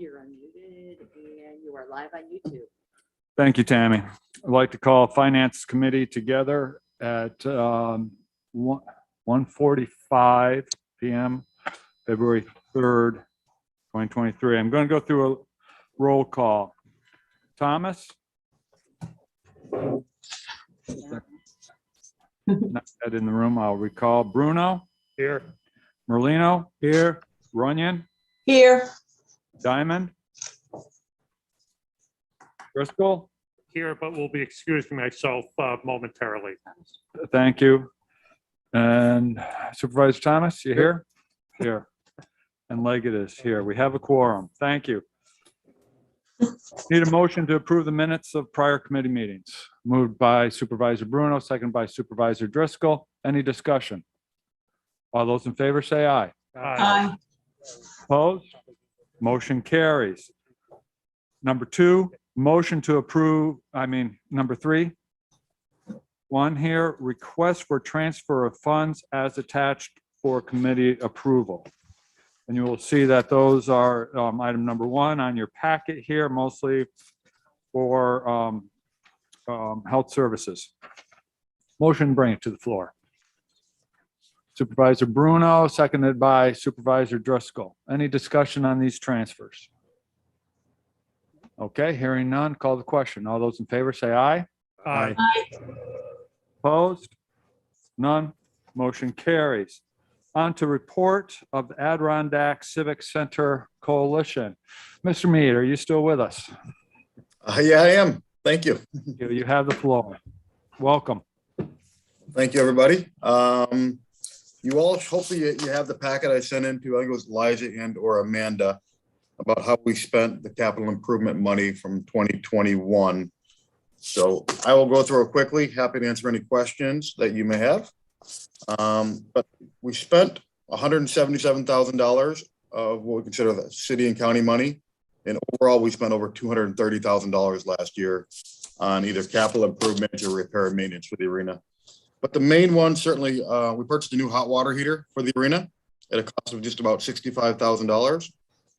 You're unmuted and you are live on YouTube. Thank you, Tammy. I'd like to call Finance Committee together at 1:45 p.m., February 3rd, 2023. I'm going to go through a roll call. Thomas? Not yet in the room, I'll recall. Bruno? Here. Molino? Here. Runyon? Here. Diamond? Driscoll? Here, but will be excusing myself momentarily. Thank you. And Supervisor Thomas, you here? Here. And Leggett is here. We have a quorum. Thank you. Need a motion to approve the minutes of prior committee meetings. Moved by Supervisor Bruno, second by Supervisor Driscoll. Any discussion? All those in favor say aye. Aye. Opposed? Motion carries. Number two, motion to approve, number three. One here, request for transfer of funds as attached for committee approval. And you will see that those are item number one on your packet here, mostly for health services. Motion, bring it to the floor. Supervisor Bruno, seconded by Supervisor Driscoll. Any discussion on these transfers? Okay, hearing none, call the question. All those in favor say aye. Aye. Opposed? None. Motion carries. On to report of the Adirondack Civic Center Coalition. Mr. Mead, are you still with us? Yeah, I am. Thank you. You have the floor. Welcome. Thank you, everybody. You all, hopefully you have the packet I sent in to, I think it was Liza and or Amanda, about how we spent the capital improvement money from 2021. So I will go through it quickly. Happy to answer any questions that you may have. But we spent $177,000 of what we consider the city and county money. And overall, we spent over $230,000 last year on either capital improvements or repair and maintenance for the arena. But the main one, certainly, we purchased a new hot water heater for the arena at a cost of just about $65,000.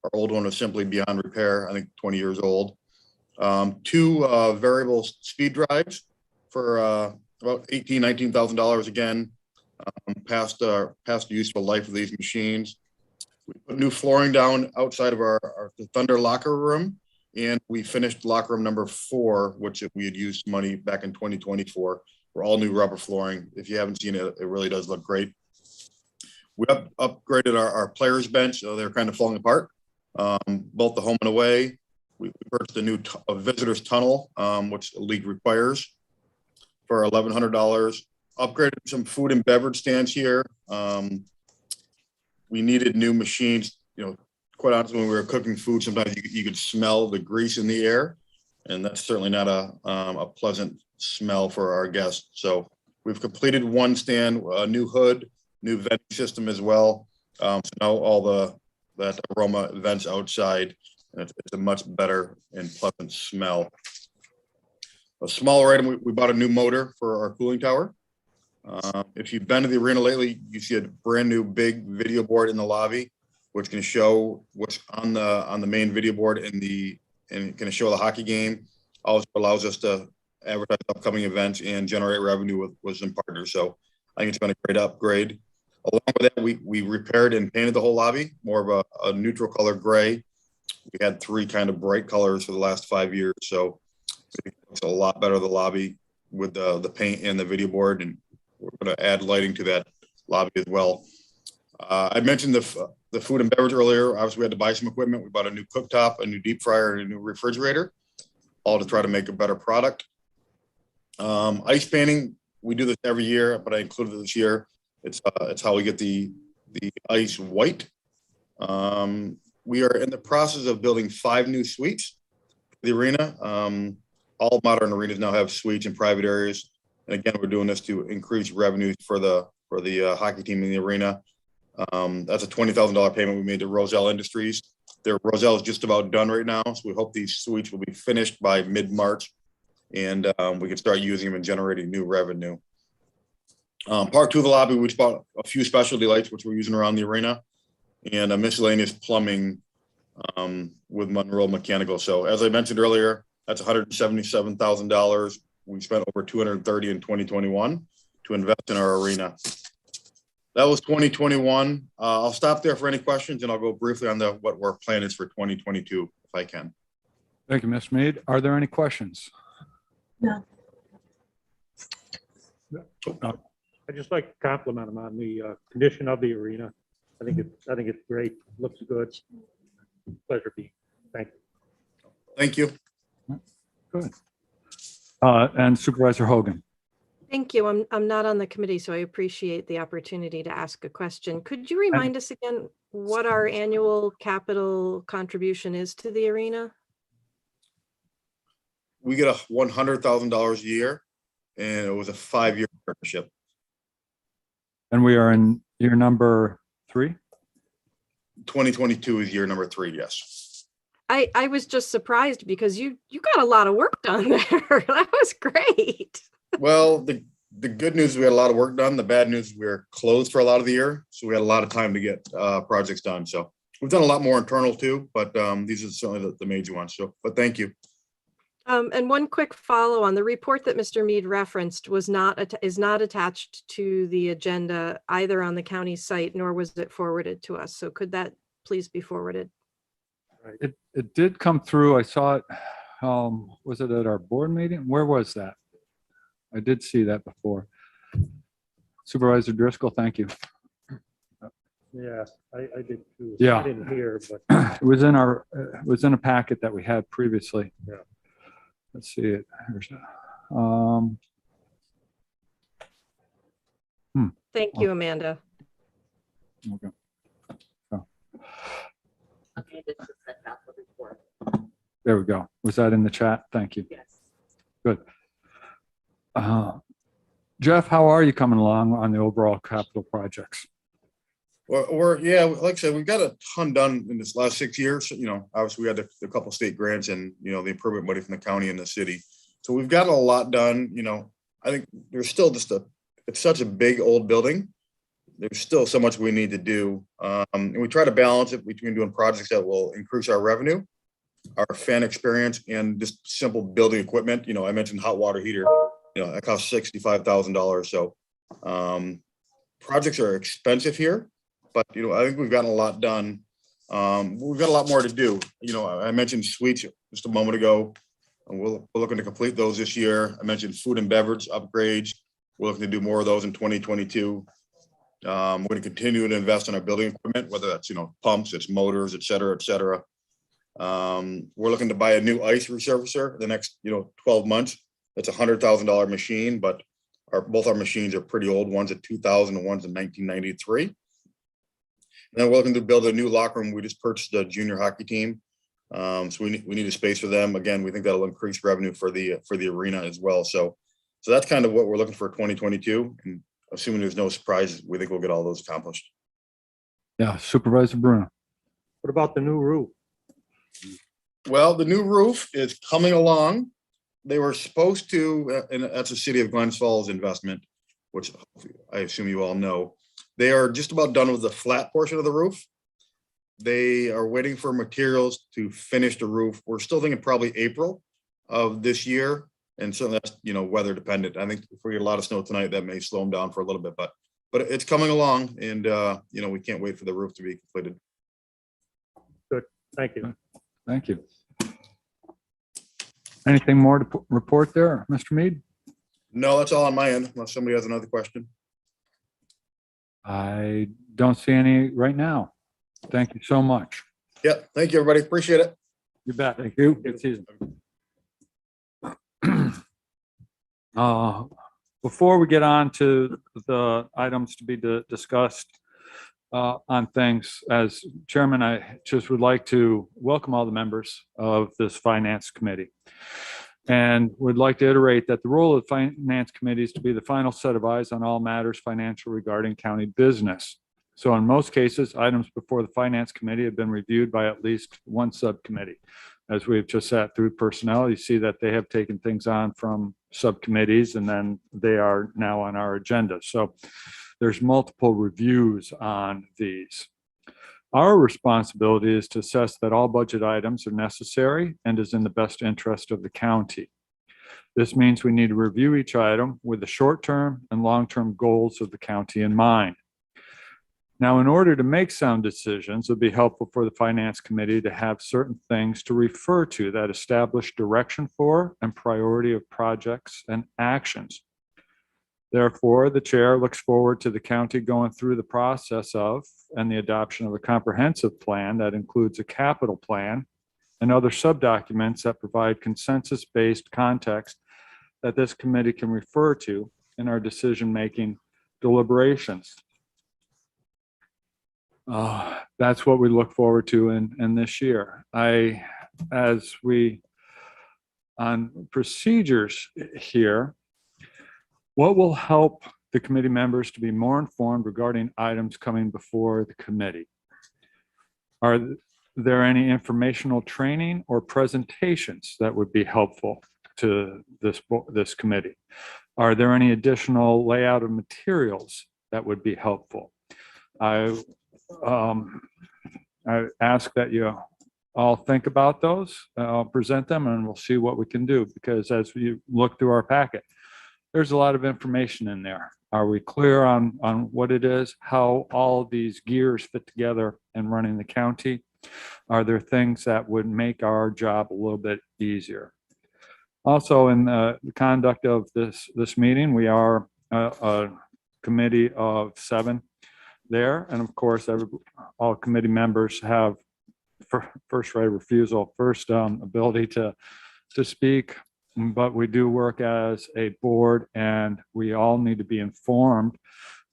Our old one was simply beyond repair, I think 20 years old. Two variable speed drives for about $18,000, $19,000 again, past the useful life of these machines. We put new flooring down outside of the Thunder locker room, and we finished locker room number 4, which we had used money back in 2024 for all new rubber flooring. If you haven't seen it, it really does look great. We upgraded our players bench, so they're kind of falling apart. Both the home and away. We purchased a new visitors tunnel, which the league requires, for $1,100. Upgraded some food and beverage stands here. We needed new machines. You know, quite honestly, when we were cooking food, sometimes you could smell the grease in the air, and that's certainly not a pleasant smell for our guests. So we've completed one stand, a new hood, new venting system as well. So now all that aroma vents outside, and it's a much better and pleasant smell. A smaller item, we bought a new motor for our cooling tower. If you've been to the arena lately, you see a brand new big video board in the lobby, which can show what's on the main video board and can show the hockey game. Also allows us to advertise upcoming events and generate revenue with some partners. So I think it's been a great upgrade. Along with that, we repaired and painted the whole lobby, more of a neutral color gray. We had 3 kind of bright colors for the last 5 years. So it looks a lot better, the lobby, with the paint and the video board. And we're going to add lighting to that lobby as well. I mentioned the food and beverage earlier. Obviously, we had to buy some equipment. We bought a new cooktop, a new deep fryer, and a new refrigerator, all to try to make a better product. Ice painting, we do this every year, but I included it this year. It's how we get the ice white. We are in the process of building 5 new suites for the arena. All modern arenas now have suites in private areas. And again, we're doing this to increase revenues for the hockey team in the arena. That's a $20,000 payment we made to Roselle Industries. Roselle is just about done right now, so we hope these suites will be finished by mid-March, and we can start using them and generating new revenue. Part 2 of the lobby, we just bought a few specialty lights, which we're using around the arena, and miscellaneous plumbing with Monroe Mechanical. So as I mentioned earlier, that's $177,000. We spent over 230 in 2021 to invest in our arena. That was 2021. I'll stop there for any questions, and I'll go briefly on what our plan is for 2022, if I can. Thank you, Mr. Mead. Are there any questions? No. I'd just like to compliment him on the condition of the arena. I think it's great. Looks good. Pleasure being. Thank you. Thank you. Good. And Supervisor Hogan. Thank you. I'm not on the committee, so I appreciate the opportunity to ask a question. Could you remind us again what our annual capital contribution is to the arena? We get $100,000 a year, and it was a 5-year partnership. And we are in year number 3? 2022 is year number 3, yes. I was just surprised because you got a lot of work done there. That was great. Well, the good news is we had a lot of work done. The bad news is we were closed for a lot of the year, so we had a lot of time to get projects done. So we've done a lot more internal too, but these are certainly the major ones. So, but thank you. And one quick follow on the report that Mr. Mead referenced is not attached to the agenda either on the county site, nor was it forwarded to us. So could that please be forwarded? It did come through. I saw it. Was it at our board meeting? Where was that? I did see that before. Supervisor Driscoll, thank you. Yeah, I did too. Yeah. I didn't hear, but It was in a packet that we had previously. Yeah. Let's see it. Here's Thank you, Amanda. okay. Amanda just sent out the report. There we go. Was that in the chat? Thank you. Yes. Good. Jeff, how are you coming along on the overall capital projects? Yeah, like I said, we've got a ton done in this last 6 years. You know, obviously we had a couple state grants and, you know, the improvement money from the county and the city. So we've got a lot done. You know, I think there's still it's such a big old building. There's still so much we need to do. And we try to balance it between doing projects that will increase our revenue, our fan experience, and just simple building equipment. You know, I mentioned hot water heater, you know, that costs $65,000. So projects are expensive here, but, you know, I think we've gotten a lot done. We've got a lot more to do. You know, I mentioned suites just a moment ago, and we're looking to complete those this year. I mentioned food and beverage upgrades. We're looking to do more of those in 2022. We're going to continue to invest in our building equipment, whether that's, you know, pumps, it's motors, et cetera, et cetera. We're looking to buy a new ice resurfacer the next, you know, 12 months. That's a $100,000 machine, but both our machines are pretty old. One's a 2000 and one's a 1993. And then we're looking to build a new locker room. We just purchased a junior hockey team. So we need a space for them. Again, we think that'll increase revenue for the arena as well. So that's kind of what we're looking for 2022. And assuming there's no surprises, we think we'll get all those accomplished. Yeah, Supervisor Bruno. what about the new roof? Well, the new roof is coming along. They were supposed to, and that's a City of Glens Falls investment, which I assume you all know. They are just about done with the flat portion of the roof. They are waiting for materials to finish the roof. We're still thinking probably April of this year. And so that's, you know, weather dependent. I think if we get a lot of snow tonight, that may slow them down for a little bit, but it's coming along, and you know, we can't wait for the roof to be completed. Good, thank you. Thank you. Anything more to report there, Mr. Mead? No, that's all on my end, unless somebody has another question. I don't see any right now. Thank you so much. Yeah, thank you, everybody. Appreciate it. You bet. Thank you. Good season. Before we get on to the items to be discussed on things, as chairman, I just would like to welcome all the members of this finance committee, and would like to iterate that the role of the finance committee is to be the final set of eyes on all matters financial regarding county business. So in most cases, items before the finance committee have been reviewed by at least one subcommittee. As we've just sat through personnel, you see that they have taken things on from subcommittees, and then they are now on our agenda. So there's multiple reviews on these. Our responsibility is to assess that all budget items are necessary and is in the best interest of the county. This means we need to review each item with the short-term and long-term goals of the county in mind. Now, in order to make sound decisions, it would be helpful for the Finance Committee to have certain things to refer to that establish direction for and priority of projects and actions. Therefore, the chair looks forward to the county going through the process of and the adoption of a comprehensive plan that includes a capital plan and other subdocuments that provide consensus-based context that this committee can refer to in our decision-making deliberations. That's what we look forward to in this year. As we on procedures here, what will help the committee members to be more informed regarding items coming before the committee? Are there any informational training or presentations that would be helpful to this committee? Are there any additional layout of materials that would be helpful? I ask that you all think about those. I'll present them and we'll see what we can do, because as we look through our packet, there's a lot of information in there. Are we clear on what it is, how all these gears fit together in running the county? Are there things that would make our job a little bit easier? Also, in the conduct of this meeting, we are a committee of 7 there. And of course, all committee members have first right of refusal, first ability to speak. But we do work as a board, and we all need to be informed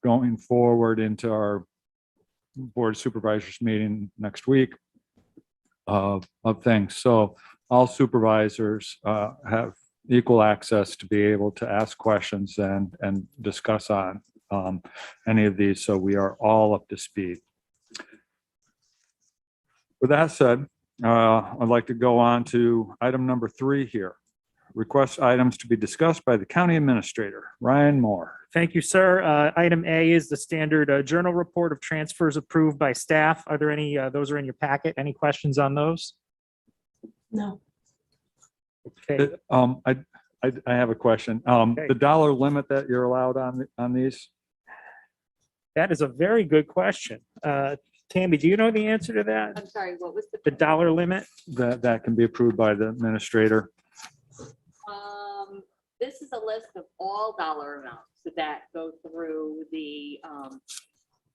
going forward into our board of supervisors meeting next week of things. So all supervisors have equal access to be able to ask questions and discuss on any of these. So we are all up to speed. With that said, I'd like to go on to item number 3 here. Request items to be discussed by the county administrator, Ryan Moore. Thank you, sir. Item A is the standard journal report of transfers approved by staff. Are there any, those are in your packet. Any questions on those? No. Okay. I have a question. The dollar limit that you're allowed on these? That is a very good question. Tammy, do you know the answer to that? I'm sorry, what was The dollar limit? That can be approved by the administrator. This is a list of all dollar amounts that go through the,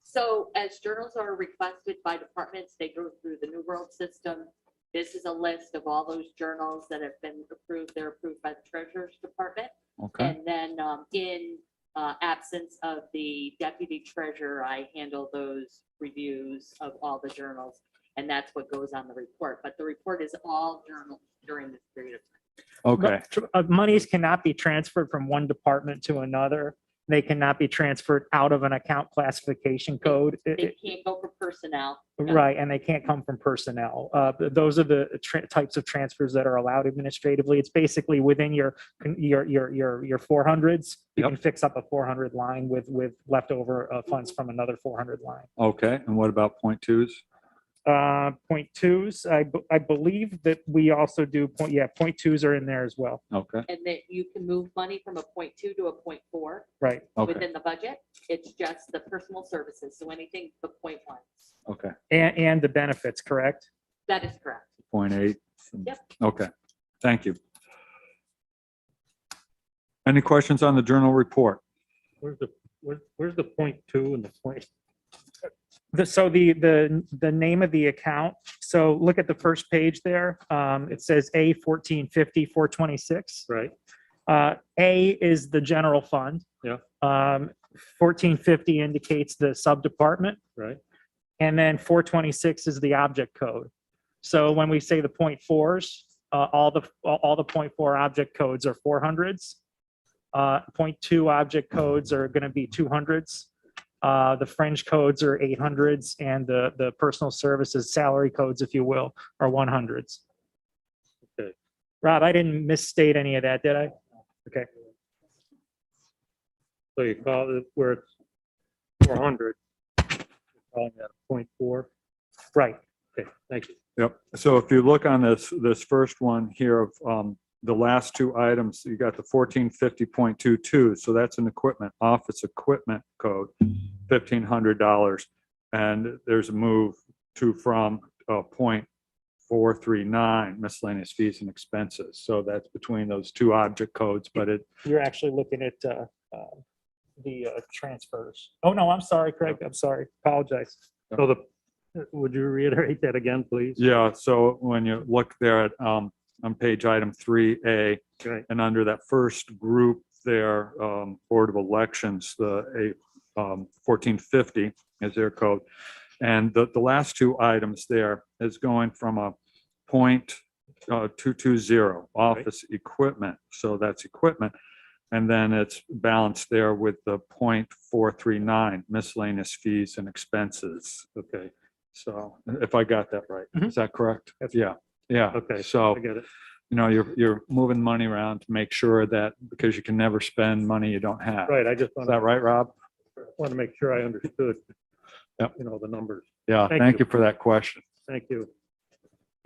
so as journals are requested by departments, they go through the New World system. This is a list of all those journals that have been approved. They're approved by the Treasurer's Department. Okay. And then in absence of the Deputy Treasurer, I handle those reviews of all the journals, and that's what goes on the report. But the report is all journals during this period of time. Okay. Monies cannot be transferred from one department to another. They cannot be transferred out of an account classification code. They can't go for personnel. No. Right, and they can't come from personnel. Those are the types of transfers that are allowed administratively. It's basically within your 400s. You Yep. can fix up a 400 line with leftover funds from another 400 line. Okay. And what about point twos? Point twos, I believe that we also do point twos are in there as well. Okay. And that you can move money from a 0.2 to a 0.4 Right. Okay. within the budget. It's just the personal services. So anything but 0.1. Okay. And the benefits, correct? That is correct. 0.8. Yep. Okay. Thank you. Any questions on the journal report? Where's the 0.2 and the point? So the name of the account, so look at the first page there. It says A 1450 426. Right, A is the general fund. Yeah. 1450 indicates the sub-department, right. and then 426 is the object code. So when we say the 0.4s, all the 0.4 object codes are 400s. 0.2 object codes are going to be 200s. The fringe codes are 800s, and the personal services salary codes, if you will, are 100s. Okay. Rob, I didn't misstate any of that, did I? Okay. So you call it where it's 400, you're calling that a 0.4. Right. Okay, thank you. Yep. So if you look on this first one here of the last two items, you got the 1450.22. So that's an office equipment code, $1,500. And there's a move from 0.439 miscellaneous fees and expenses. So that's between those two object codes, but You're actually looking at the transfers. Oh, no, I'm sorry, Craig. I'm sorry. Apologize. So would you reiterate that again, please? yeah. So when you look there at on page item 3A, Right. and under that first group there, Board of Elections, the 1450 is their code. And the last two items there is going from a 0.220 office equipment. So that's equipment. And then it's balanced there with the 0.439 miscellaneous fees and expenses. Okay. So if I got that right, Mhm. is that correct? That's- Yeah. Yeah. Okay, So I get it. you're moving money around to make sure that, because you can never spend money you don't have. Right, I just Is that want right, Rob? to make sure I understood, Yep. the numbers. Yeah, Thank thank you. you for that question. Thank you.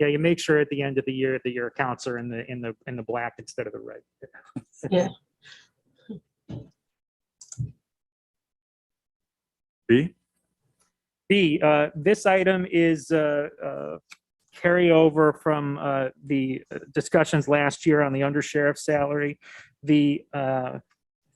Yeah, you make sure at the end of the year that your accounts are in the black instead of the red. Yeah. B? B, this item is carryover from the discussions last year on the undersheriff's salary.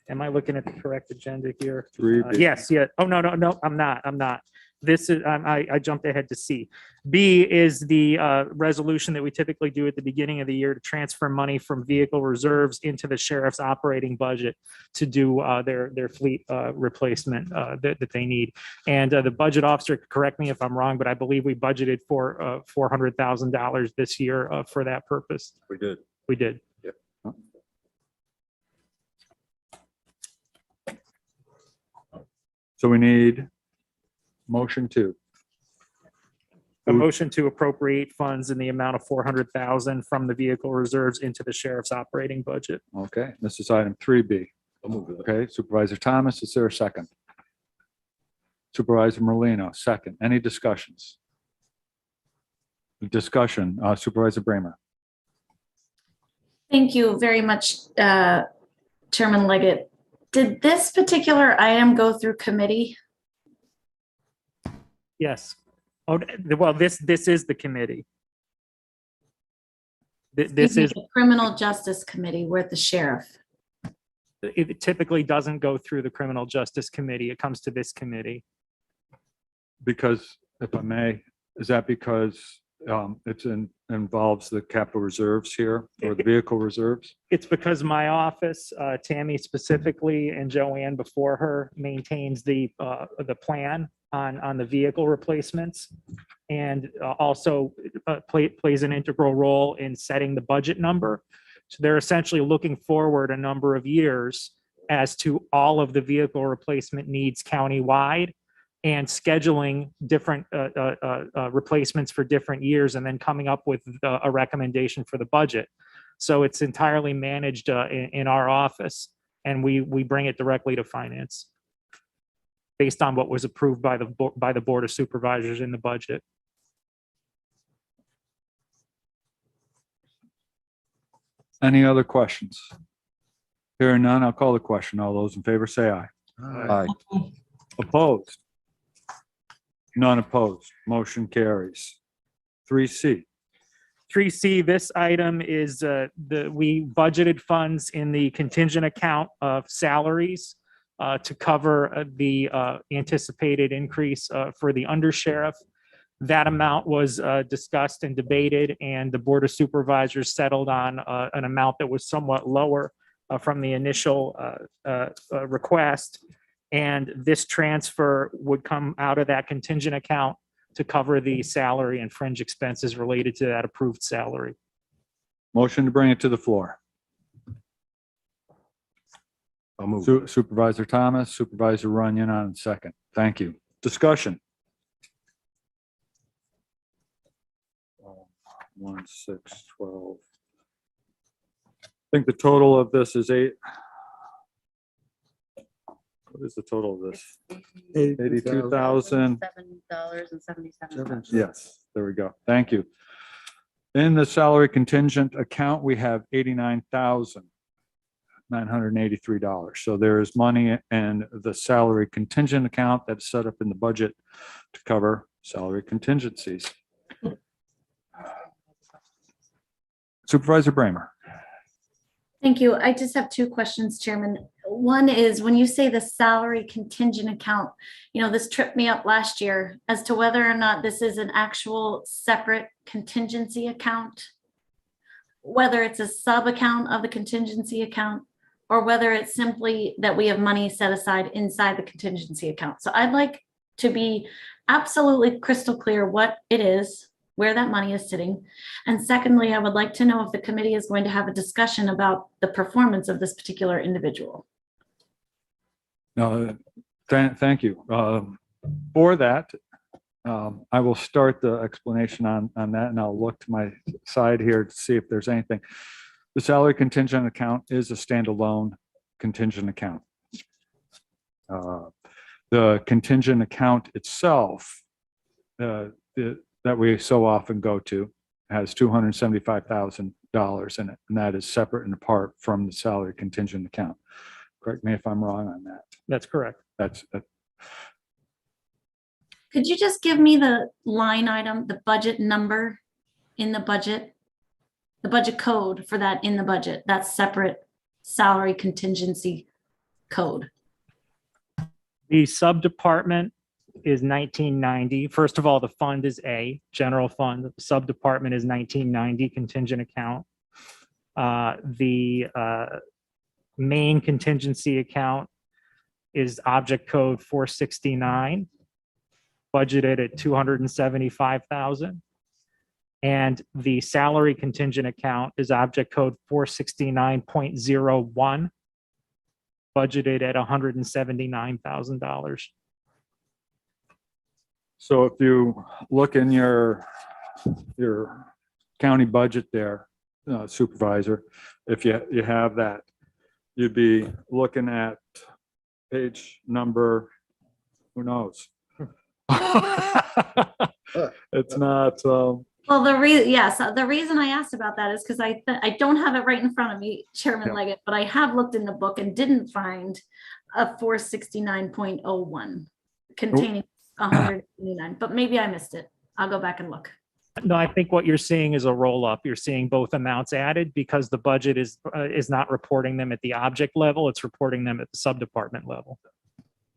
Am I looking at the correct agenda here? 3B. Yes, yeah. Oh, no, I'm not. This is, I jumped ahead to C. B is the resolution that we typically do at the beginning of the year to transfer money from vehicle reserves into the sheriff's operating budget to do their fleet replacement that they need. And the budget officer, correct me if I'm wrong, but I believe we budgeted for $400,000 this year for that purpose. We did. We did. So we need motion two. A motion to appropriate funds in the amount of $400,000 from the vehicle reserves into the sheriff's operating budget. Okay, this is item 3B. Okay, Supervisor Thomas, is there a second? Supervisor Molino, second. Any discussions? Discussion, Supervisor Bramer. Thank you very much, Chairman Leggett. Did this particular item go through committee? Yes. Oh, well, this is the committee. This Excuse me, is, the Criminal Justice Committee with the sheriff. it typically doesn't go through the Criminal Justice Committee. It comes to this committee. Because, if I may, is that because involves the capital reserves here, or the vehicle reserves? It's because my office, Tammy specifically, and Joanne before her, maintains the plan on the vehicle replacements, and also plays an integral role in setting the budget number. So they're essentially looking forward a number of years as to all of the vehicle replacement needs countywide, and scheduling different replacements for different years, and then coming up with a recommendation for the budget. So it's entirely managed in our office, and we bring it directly to finance based on what was approved by the Board of Supervisors in the budget. Any other questions? Hearing none, I'll call the question. All those in favor say aye. Aye. Opposed? None opposed. Motion carries. 3C. 3C, this item is we budgeted funds in the contingent account of salaries to cover the anticipated increase for the undersheriff. That amount was discussed and debated, and the Board of Supervisors settled on an amount that was somewhat lower from the initial request. And this transfer would come out of that contingent account to cover the salary and fringe expenses related to that approved salary. Motion to bring it to the floor. I'll move. Supervisor Thomas, Supervisor Runyon on second. Thank you. Discussion. 1, 6, 12. I think the total of this is What is the total of this? It's $82,000. $7.77. Yes, there we go. Thank you. In the salary contingent account, we have $89,983. So there is money in the salary contingent account that's set up in the budget to cover salary contingencies. Supervisor Bramer. Thank you. I just have two questions, Chairman. One is when you say the salary contingent account, this tripped me up last year as to whether or not this is an actual separate contingency account, whether it's a sub account of the contingency account, or whether it's simply that we have money set aside inside the contingency account. So I'd like to be absolutely crystal clear what it is, where that money is sitting. And secondly, I would like to know if the committee is going to have a discussion about the performance of this particular individual. No, thank you. For that, I will start the explanation on that, and I'll look to my side here to see if there's anything. The salary contingent account is a standalone contingent account. The contingent account itself, that we so often go to, has $275,000 in it, and that is separate and apart from the salary contingent account. Correct me if I'm wrong on that. That's correct. That's Could you just give me the line item, the budget number in the budget code for that in the budget, that separate salary contingency code? The sub-department is 1990. First of all, the fund is A, general fund. The sub-department is 1990 contingent account. The main contingency account is object code 469, budgeted at 275,000. And the salary contingent account is object code 469.01, budgeted at $179,000. so if you look in your county budget there, Supervisor, if you have that, you'd be looking at page number, who knows? It's not, Well, the reason I asked about that is because I don't have it right in front of me, Chairman Yeah. Leggett, but I have looked in the book and didn't find a 469.01 containing 189, but maybe I missed it. I'll go back and look. No, I think what you're seeing is a roll up. You're seeing both amounts added because the budget is not reporting them at the object level. It's reporting them at the sub-department level.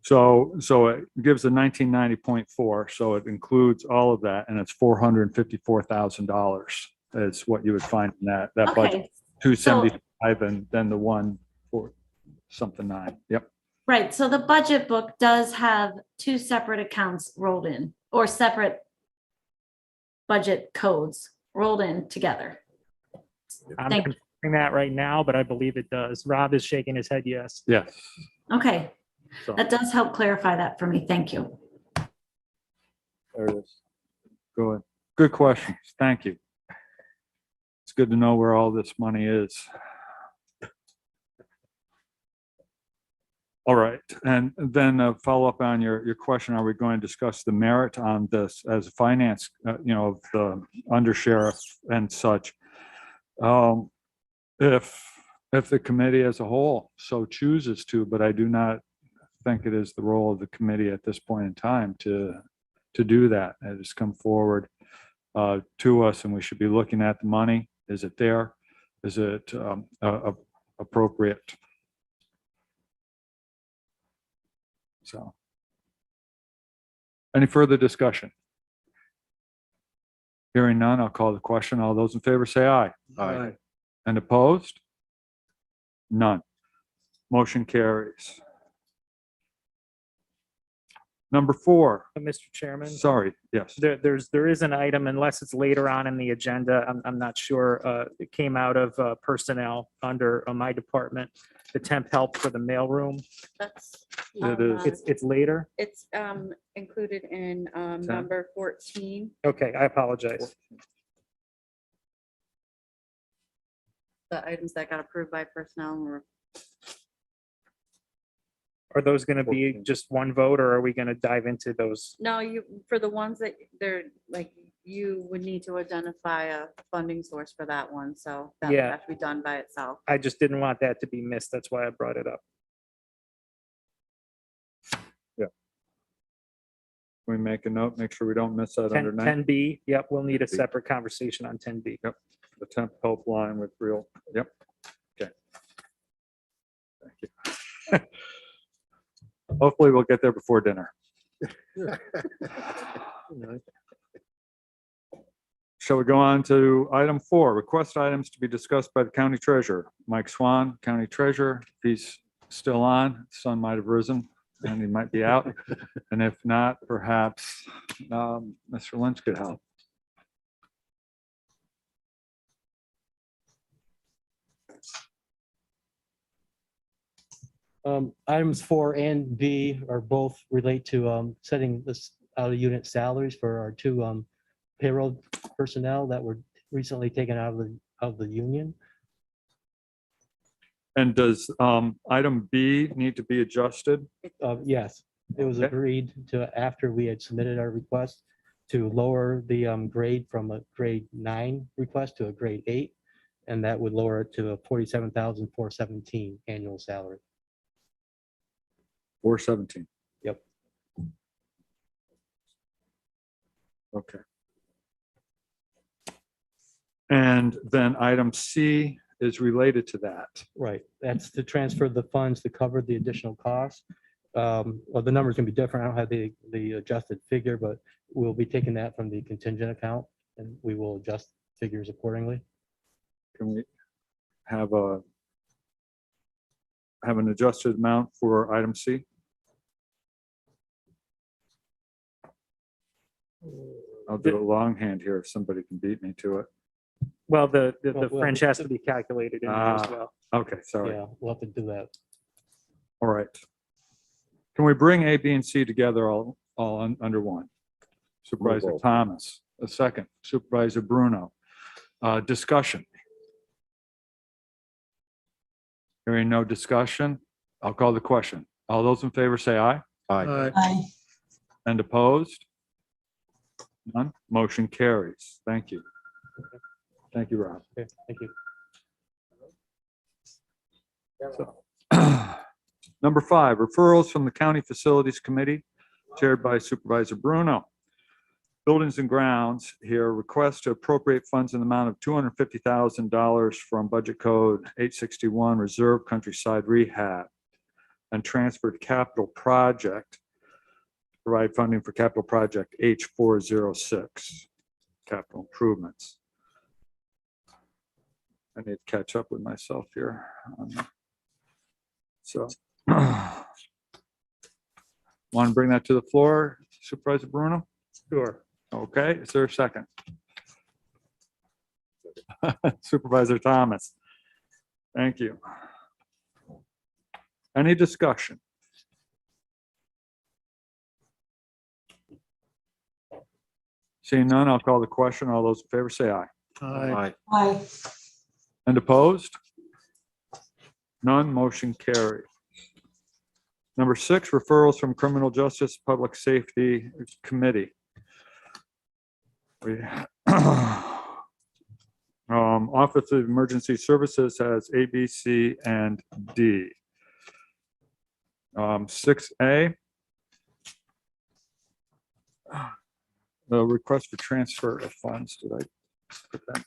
so it gives a 1990.4, so it includes all of that, and it's $454,000 is what you would find in that budget. Okay, 275 and then the one for something 9. Yep. right. So the budget book does have two separate accounts rolled in, or separate budget codes rolled in together. I'm Thank you. confirming that right now, but I believe it does. Rob is shaking his head yes. Yes. Okay, So that does help clarify that for me. Thank you. there it is. Good. Good questions. Thank you. It's good to know where all this money is. All right, and then follow up on your question, are we going to discuss the merit on this as a finance, of the undersheriff and such? If the committee as a whole so chooses to, but I do not think it is the role of the committee at this point in time to do that. It has come forward to us, and we should be looking at the money. Is it there? Is it appropriate? So, any further discussion? Hearing none, I'll call the question. All those in favor say aye. Aye. And opposed? None. Motion carries. Number 4, Mr. Chairman, sorry, yes. there is an item, unless it's later on in the agenda, I'm not sure, it came out of personnel under my department, the temp help for the mailroom. That's, It is. It's later. it's included in number 14. Okay, I apologize. The items that got approved by personnel were Are those going to be 14. just one vote, or are we going to dive into those? No, for the ones that they're like, you would need to identify a funding source for that one, so that would Yeah. have to be done by itself. I just didn't want that to be missed. That's why I brought it up. We make a note, make sure we don't miss that under 9. 10B, yep, we'll need a 10B. separate conversation on 10B. The temp help line with real, yep. Okay. Thank you. Hopefully we'll get there before dinner. Shall we go on to item 4, request items to be discussed by the county treasurer. Mike Swan, county treasurer, if he's still on, sun might have risen and he might be out. And if not, perhaps Mr. Lynch could help. Items 4 and B are both relate to setting this out of unit salaries for our 2 payroll personnel that were recently taken out of the union. And does item B need to be adjusted? Yes, it was Okay. agreed to, after we had submitted our request, to lower the grade from a grade 9 request to a grade 8. And that would lower it to a 47,417 annual salary. 417. Yep. Okay. And then item C is related to that. Right, that's to transfer the funds to cover the additional costs. Well, the numbers can be different. I don't have the adjusted figure, but we'll be taking that from the contingent account and we will adjust figures accordingly. Can we have an adjusted amount for item C? I'll do a longhand here if somebody can beat me to it. Well, the Well, French has to be calculated in there as Ah. well. Okay, sorry. Yeah, we'll have to do that. All right. Can we bring A, B, and C together all under one? Supervisor both. Thomas, a second. Supervisor Bruno. Discussion. Hearing no discussion, I'll call the question. All those in favor say aye. Aye. And opposed? None. Motion carries. Thank you. Thank you, Rob. Okay, thank you. So, Number 5, referrals from the County Facilities Committee, chaired by Supervisor Bruno. Buildings and Grounds here, request to appropriate funds in the amount of $250,000 from Budget Code 861 Reserve Countryside Rehab and transfer to Capital Project, provide funding for Capital Project H406, capital improvements. I need to catch up with myself here. So, want to bring that to the floor, Supervisor Bruno? Sure. Okay, is there a second? Supervisor Thomas. Thank you. Any discussion? Seeing none, I'll call the question. All those in favor say aye. Aye. And opposed? None, motion carried. Number 6, referrals from Criminal Justice Public Safety Committee. We Office of Emergency Services has A, B, C, and D. 6A. The request for transfer of funds. Did I put that?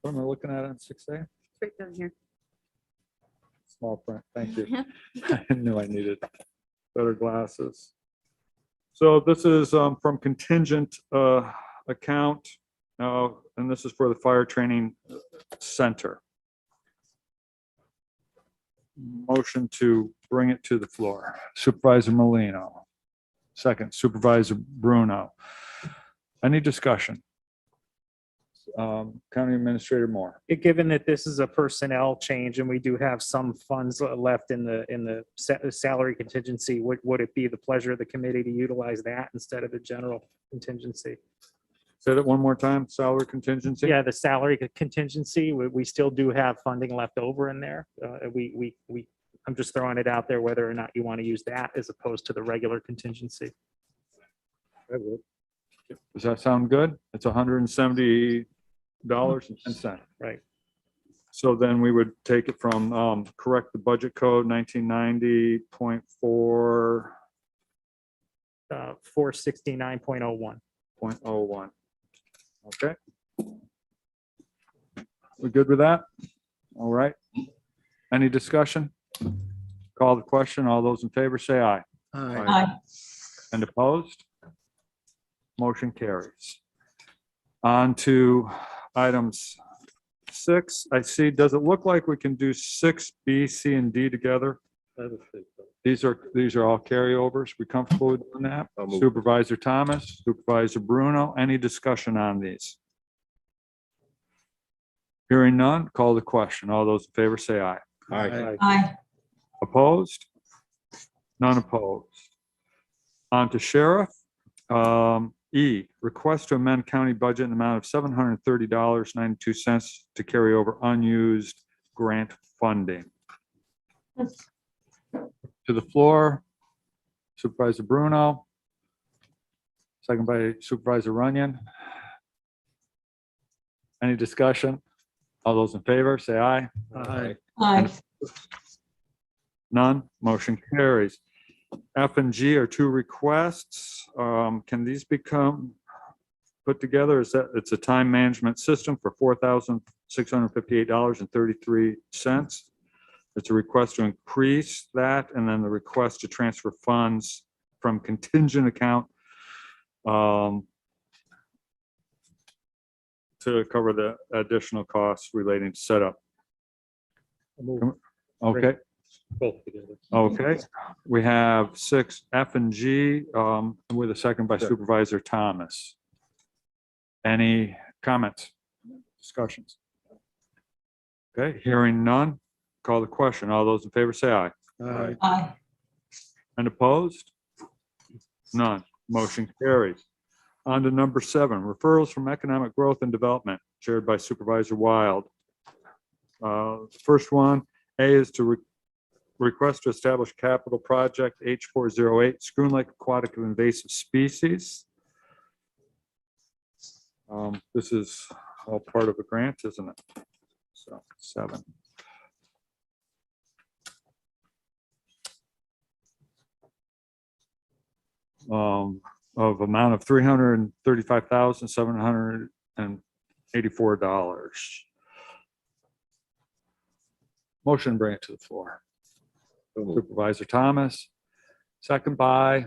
What am I looking at on 6A? Right down here. Small print, thank you. I knew I needed better glasses. So this is from contingent account, and this is for the Fire Training Center. Motion to bring it to the floor. Supervisor Molino. Second, Supervisor Bruno. Any discussion? County Administrator Moore. Given that this is a personnel change and we do have some funds left in the salary contingency, would it be the pleasure of the committee to utilize that instead of the general contingency? Say that one more time, salary contingency? Yeah, the salary contingency, we still do have funding left over in there. I'm just throwing it out there whether or not you want to use that as opposed to the regular contingency. I would. Does that sound good? It's $170.10. Right. So then we would take it from, correct the budget code 1990.4.01. 469.01. Okay. We good with that? All right. Any discussion? Call the question. All those in favor say aye. Aye. And opposed? Motion carries. On to items 6. I see, does it look like we can do 6B, C, and D together? I would think so. These are all carryovers. We comfortable with doing that? I'll move. Supervisor Thomas, Supervisor Bruno, any discussion on these? Hearing none, call the question. All those in favor say aye. Aye. Aye. Opposed? None opposed. On to Sheriff. E, request to amend county budget in the amount of $730.92 to carry over unused grant funding. To the floor, Supervisor Bruno. Second by Supervisor Runyon. Any discussion? All those in favor, say aye. Aye. None, motion carries. F and G are two requests. Can these become put together? It's a time management system for $4,658.33. It's a request to increase that, and then the request to transfer funds from contingent account to cover the additional costs relating to setup. I'll move Okay. both together. Okay, we have 6 F and G, with a second by Supervisor Thomas. Any comments, discussions? Okay, hearing none, call the question. All those in favor say aye. Aye. And opposed? None, motion carries. On to number 7, referrals from economic growth and development, chaired by Supervisor Wild. First one, A, is to request to establish capital project H408, Schroon Lake Aquatic Invasive Species. This is all part of a grant, isn't it? So 7. Of amount of $335,784. Motion, bring it to the floor. Supervisor Thomas, second by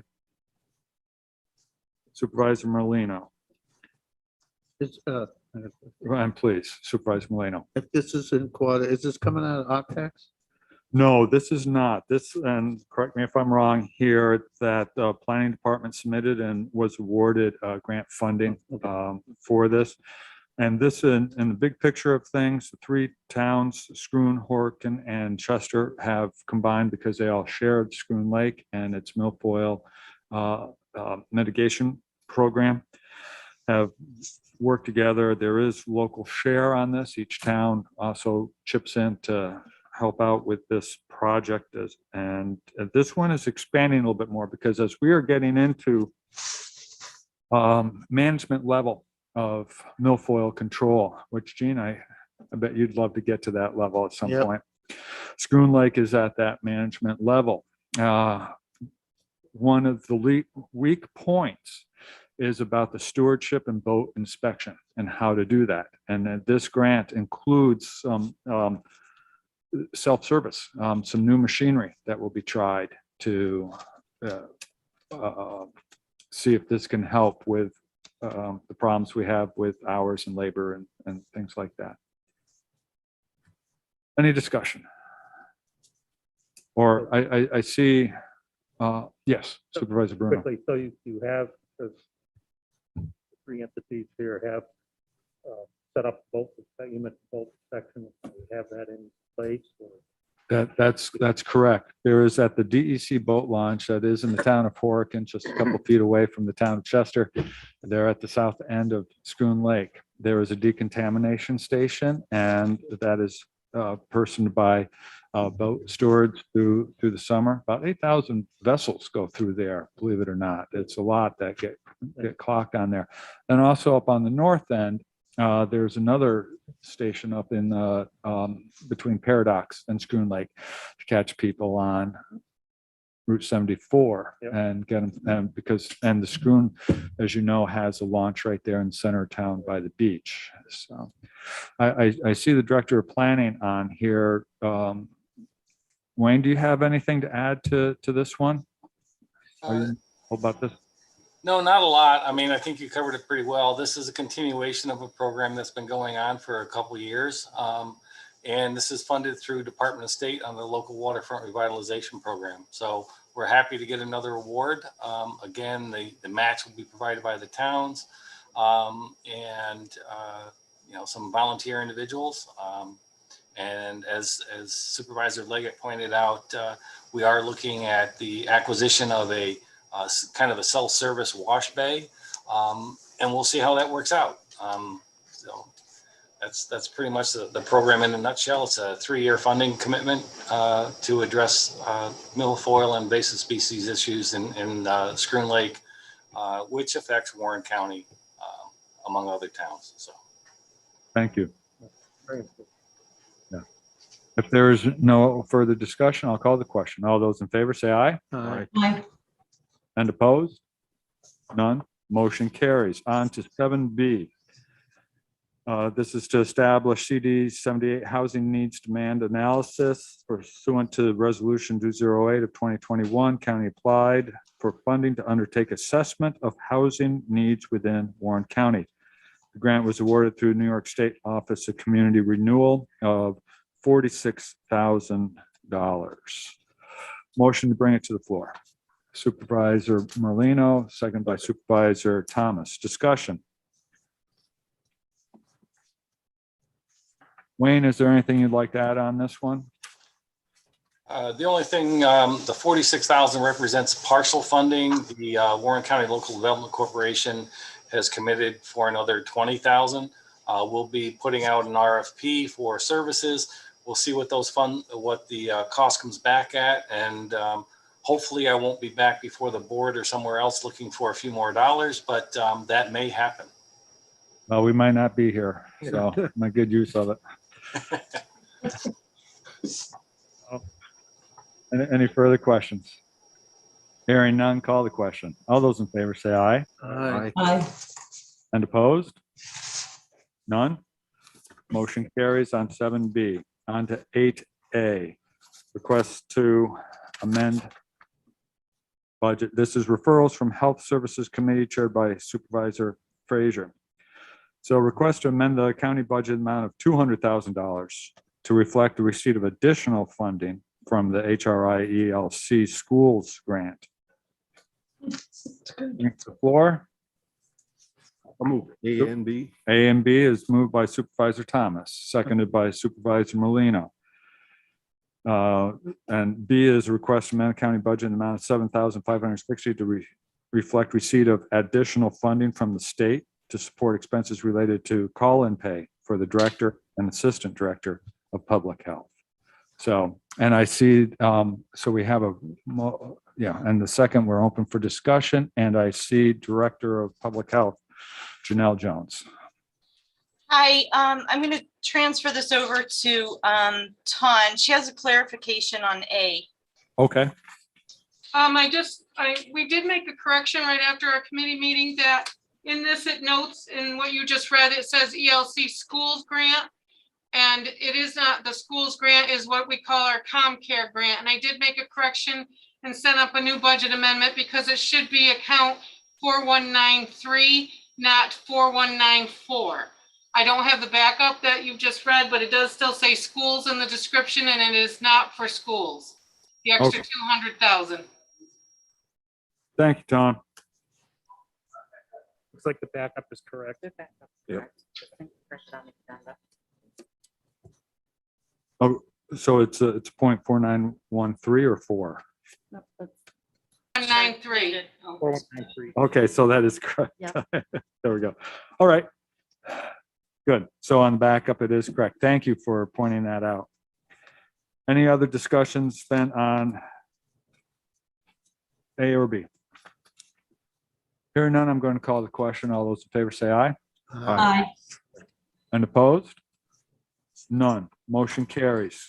Supervisor Molino. And please, Supervisor Molino. If this is in quarter, is this coming out of OpEx? No, this is not. This, and correct me if I'm wrong here, that the planning department submitted and was awarded grant funding for this. And this, in the big picture of things, the 3 towns, Schroon, Horkin, and Chester, have combined because they all share the Schroon Lake and its milfoil mitigation program, have worked together. There is local share on this. Each town also chips in to help out with this project. And this one is expanding a little bit more because as we are getting into management level of milfoil control, which Gene, I bet you'd love to get to that level at some Yep. point. Schroon Lake is at that management level. One of the weak points is about the stewardship and boat inspection and how to do that. And then this grant includes some self-service, some new machinery that will be tried to see if this can help with the problems we have with hours and labor and things like that. Any discussion? Or I see, yes, Supervisor Bruno. Quickly, so you have, because 3 entities here have set up both, you meant both sections, we have that in place, or? That's correct. There is at the DEC boat launch that is in the town of Horicon, just a couple feet away from the town of Chester. They're at the south end of Schoon Lake. There is a decontamination station, and that is personed by boat stewards through the summer. About 8,000 vessels go through there, believe it or not. It's a lot that get clocked on there. And also up on the north end, there's another station up in between Paradox and Schoon Lake to catch people on Route 74 Yep. and get them, and the Schoon, as you know, has a launch right there in center of town by the beach. So I see the director of planning on here. Wayne, do you have anything to add to this one? Are you about this? No, not a lot. I mean, I think you covered it pretty well. This is a continuation of a program that's been going on for a couple of years. And this is funded through Department of State on the local waterfront revitalization program. So we're happy to get another award. Again, the match will be provided by the towns and some volunteer individuals. And as Supervisor Leggett pointed out, we are looking at the acquisition of a kind of a self-service wash bay, and we'll see how that works out. So that's pretty much the program in a nutshell. It's a 3-year funding commitment to address milfoil and invasive species issues in Schoon Lake, which affects Warren County, among other towns. So, Thank you. Yeah. If there is no further discussion, I'll call the question. All those in favor say aye. Aye. Aye. And opposed? None. Motion carries. On to 7B. This is to establish CD 78 housing needs demand analysis pursuant to Resolution 208 of 2021. County applied for funding to undertake assessment of housing needs within Warren County. The grant was awarded through New York State Office of Community Renewal of $46,000. Motion to bring it to the floor. Supervisor Molino, second by Supervisor Thomas. Discussion. Wayne, is there anything you'd like to add on this one? the only thing, the 46,000 represents partial funding. The Warren County Local Development Corporation has committed for another 20,000. We'll be putting out an RFP for services. We'll see what the cost comes back at, and hopefully I won't be back before the board or somewhere else looking for a few more dollars, but that may happen. Well, we might not be here, so make good use of it. Any further questions? Hearing none, call the question. All those in favor say aye. Aye. Aye. And opposed? None. Motion carries on 7B. On to 8A. Request to amend budget. This is referrals from Health Services Committee chaired by Supervisor Frazier. So request to amend the county budget amount of $200,000 to reflect the receipt of additional funding from the HRIELC schools grant. The floor. I'll move A and B. A and B is moved by Supervisor Thomas, seconded by Supervisor Molino. And B is a request to amend the county budget in the amount of $7,560 to reflect receipt of additional funding from the state to support expenses related to call-in pay for the director and assistant director of public health. So, and I see, so we have and the second, we're open for discussion, and I see Director of Public Health, Janelle Jones. Hi, I'm going to transfer this over to Ton. She has a clarification on A. Okay. We did make a correction right after our committee meeting that in this, it notes in what you just read, it says ELC schools grant. And it is not, the schools grant is what we call our ComCare grant. And I did make a correction and sent up a new budget amendment because it should be account 4193, not 4194. I don't have the backup that you just read, but it does still say schools in the description, and it is not for schools. The extra Okay. 200,000. Thank you, Tom. Looks like the backup is correct. Yep. it on the agenda. Oh, so it's 0.4913 or 4? Nope, that's 193. dated. 4193. Okay, so that is correct. Yep. There we go. All right. Good. So on the backup, it is correct. Thank you for pointing that out. Any other discussions spent on A or B? Hearing none, I'm going to call the question. All those in favor say aye. Aye. And opposed? None. Motion carries.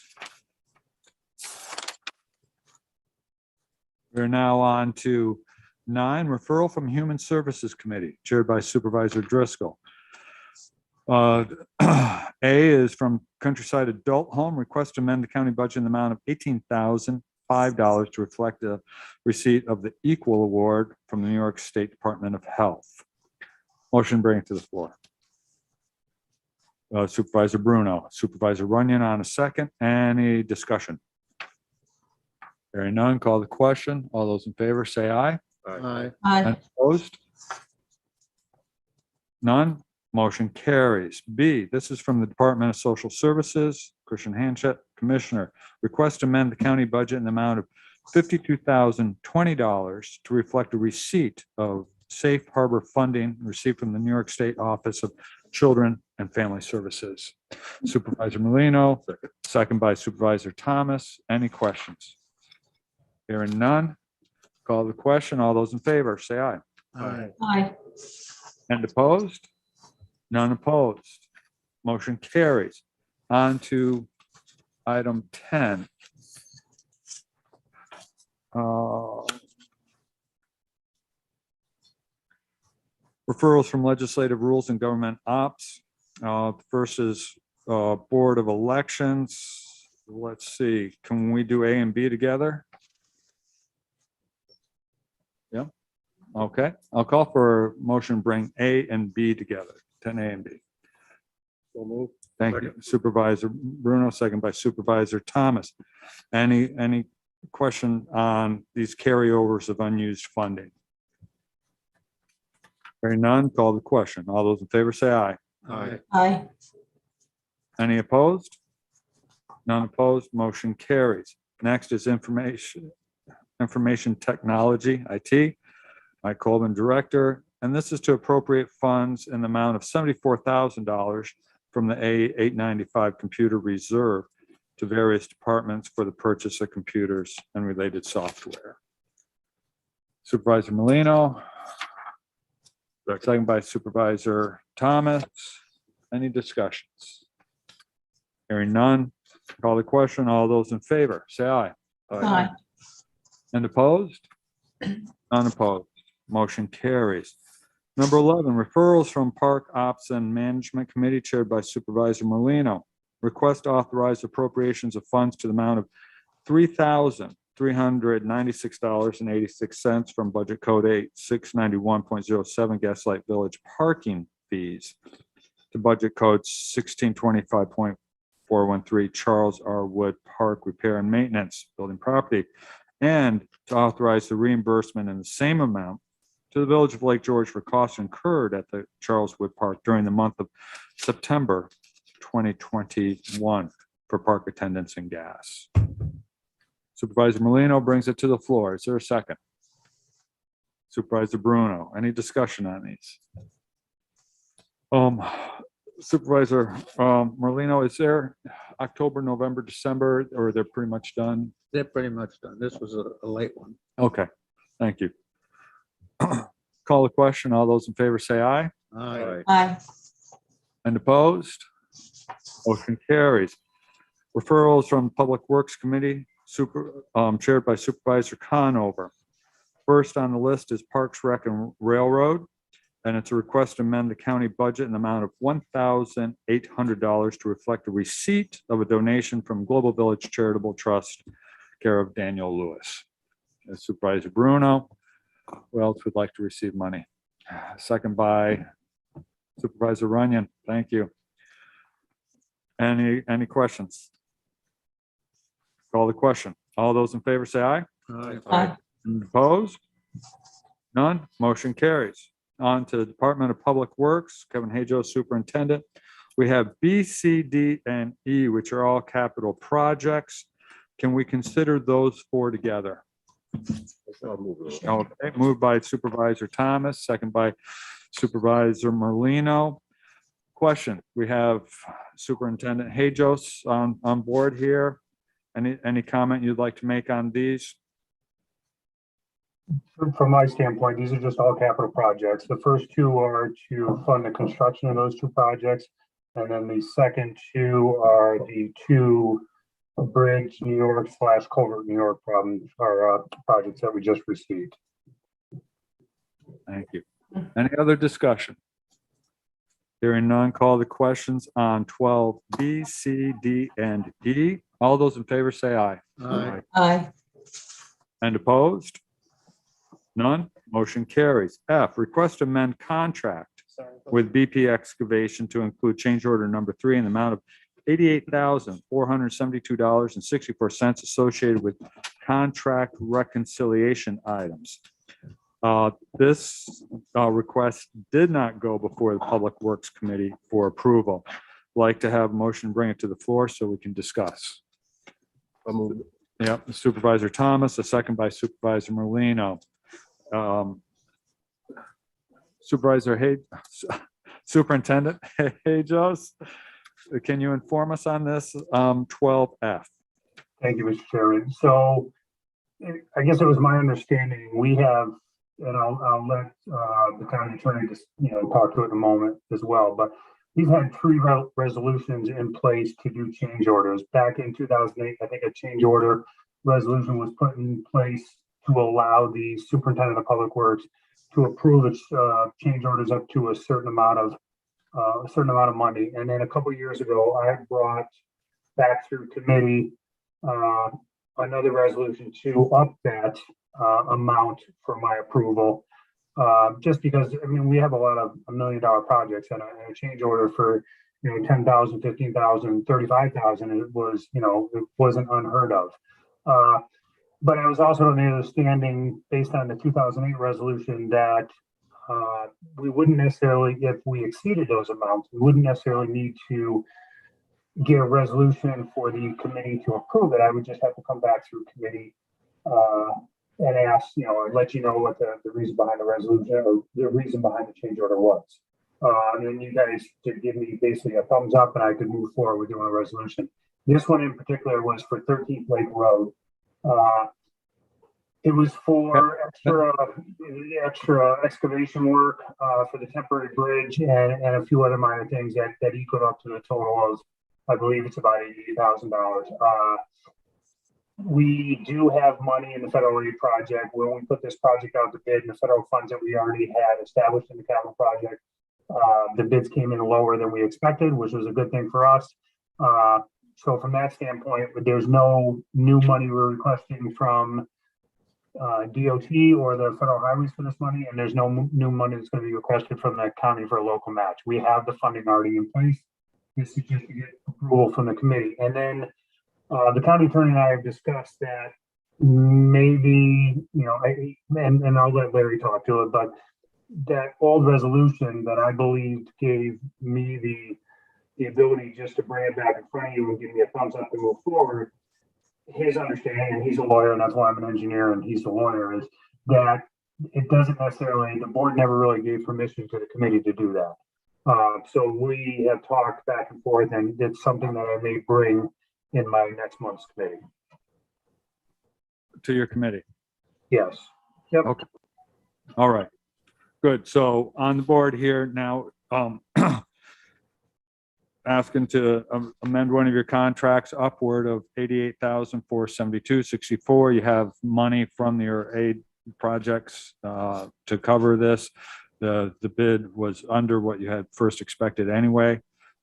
We're now on to 9, referral from Human Services Committee, chaired by Supervisor Driscoll. A is from Countryside Adult Home, request to amend the county budget in the amount of $18,005 to reflect the receipt of the Equal Award from the New York State Department of Health. Motion bring it to the floor. Supervisor Bruno, Supervisor Runyon on a second. Any discussion? Hearing none, call the question. All those in favor say aye. Aye. Aye. And opposed? None. Motion carries. B, this is from the Department of Social Services, Christian Hanchett, Commissioner. Request to amend the county budget in the amount of $52,020 to reflect a receipt of safe harbor funding received from the New York State Office of Children and Family Services. Supervisor Molino, second by Supervisor Thomas. Any questions? Hearing none, call the question. All those in favor, say aye. Aye. And opposed? None opposed. Motion carries. On to item 10. Referrals from Legislative Rules and Government Ops. First is Board of Elections. Let's see, can we do A and B together? Yeah, okay. I'll call for a motion, bring A and B together, 10A and B. So move. Thank you, Supervisor Bruno, second by Supervisor Thomas. Any question on these carryovers of unused funding? Hearing none, call the question. All those in favor say aye. Aye. Aye. Any opposed? None opposed, motion carries. Next is information technology, IT. Mike Colvin, Director, and this is to appropriate funds in the amount of $74,000 from the A895 computer reserve to various departments for the purchase of computers and related software. Supervisor Molino, second by Supervisor Thomas. Any discussions? Hearing none, call the question. All those in favor, say aye. Aye. And opposed? Unopposed. Motion carries. Number 11, referrals from Park Ops and Management Committee chaired by Supervisor Molino. Request to authorize appropriations of funds to the amount of $3,396.86 from Budget Code 8691.07 Gaslight Village parking fees to Budget Code 1625.413 Charles R. Wood Park Repair and Maintenance Building Property, and to authorize the reimbursement in the same amount to the Village of Lake George for costs incurred at the Charles Wood Park during the month of September 2021 for park attendance and gas. Supervisor Molino brings it to the floor. Is there a second? Supervisor Bruno, any discussion on these? Supervisor Molino, is there October, November, December, or they're pretty much done? They're pretty much done. This was a late one. Okay, thank you. Call the question. All those in favor say aye. Aye. Aye. And opposed? Motion carries. Referrals from Public Works Committee, chaired by Supervisor Conover. First on the list is Parks, Rec, and Railroad, and it's a request to amend the county budget in the amount of $1,800 to reflect a receipt of a donation from Global Village Charitable Trust, care of Daniel Lewis. Supervisor Bruno, who else would like to receive money? Second by Supervisor Runyon. Thank you. Any questions? Call the question. All those in favor say aye. Aye. And opposed? None. Motion carries. On to the Department of Public Works, Kevin Hajo, Superintendent. We have B, C, D, and E, which are all capital projects. Can we consider those four together? Okay, moved by Supervisor Thomas, second by Supervisor Molino. Question, we have Superintendent Hajos on board here. Any comment you'd like to make on these? From my standpoint, these are just all capital projects. The first two are to fund the construction of those two projects. And then the second two are the two Bridge New York / Culvert New York projects that we just received. Thank you. Any other discussion? Hearing none, call the questions on 12B, C, D, and E. All those in favor say aye. Aye. Aye. And opposed? None. Motion carries. F, request to amend contract with BP Excavation to include change order number 3 in the amount of $88,472.64 associated with contract reconciliation items. This request did not go before the Public Works Committee for approval. Like to have a motion, bring it to the floor so we can discuss. Yep, Supervisor Thomas, a second by Supervisor Molino. Superintendent Hajos, can you inform us on this 12F? Thank you, Mr. Chairman. So I guess it was my understanding we have, and I'll let the county attorney just, talk to it in a moment as well, but we've had 3 resolutions in place to do change orders. Back in 2008, I think a change order resolution was put in place to allow the superintendent of public works to approve its change orders up to a certain amount of money. And then a couple of years ago, I brought back through committee another resolution to up that amount for my approval. Just because, we have a lot of $1 million projects and a change order for, 10,000, 15,000, 35,000, it was, it wasn't unheard of. But I was also on the understanding, based on the 2008 resolution, that we wouldn't necessarily, if we exceeded those amounts, we wouldn't necessarily need to get a resolution for the committee to approve it. I would just have to come back through committee and ask, or let you know what the reason behind the resolution or the reason behind the change order was. And then you guys could give me basically a thumbs up and I could move forward with doing a resolution. This one in particular was for 13th Lake Road. It was for extra excavation work for the temporary bridge and a few other minor things that equaled up to the total of, I believe it's about $80,000. We do have money in the federal aid project. When we put this project out to bid, and the federal funds that we already had established in the capital project, the bids came in lower than we expected, which was a good thing for us. So from that standpoint, there's no new money we're requesting from DOT or the federal highways for this money, and there's no new money that's going to be requested from the county for a local match. We have the funding already in place. This is just to get approval from the committee. And then the county attorney and I have discussed that maybe, and I'll let Larry talk to it, but that old resolution that I believed gave me the ability just to bring it back in front of you and give me a thumbs up to move forward. His understanding, and he's a lawyer, and that's why I'm an engineer and he's a lawyer, is that it doesn't necessarily, the board never really gave permission to the committee to do that. So we have talked back and forth, and it's something that I may bring in my next month's committee. To your committee? Yes. Yep. Okay. All right. Good. So on the board here now, asking to amend one of your contracts upward of $88,472.64. You have money from your aid projects to cover this. The bid was under what you had first expected anyway.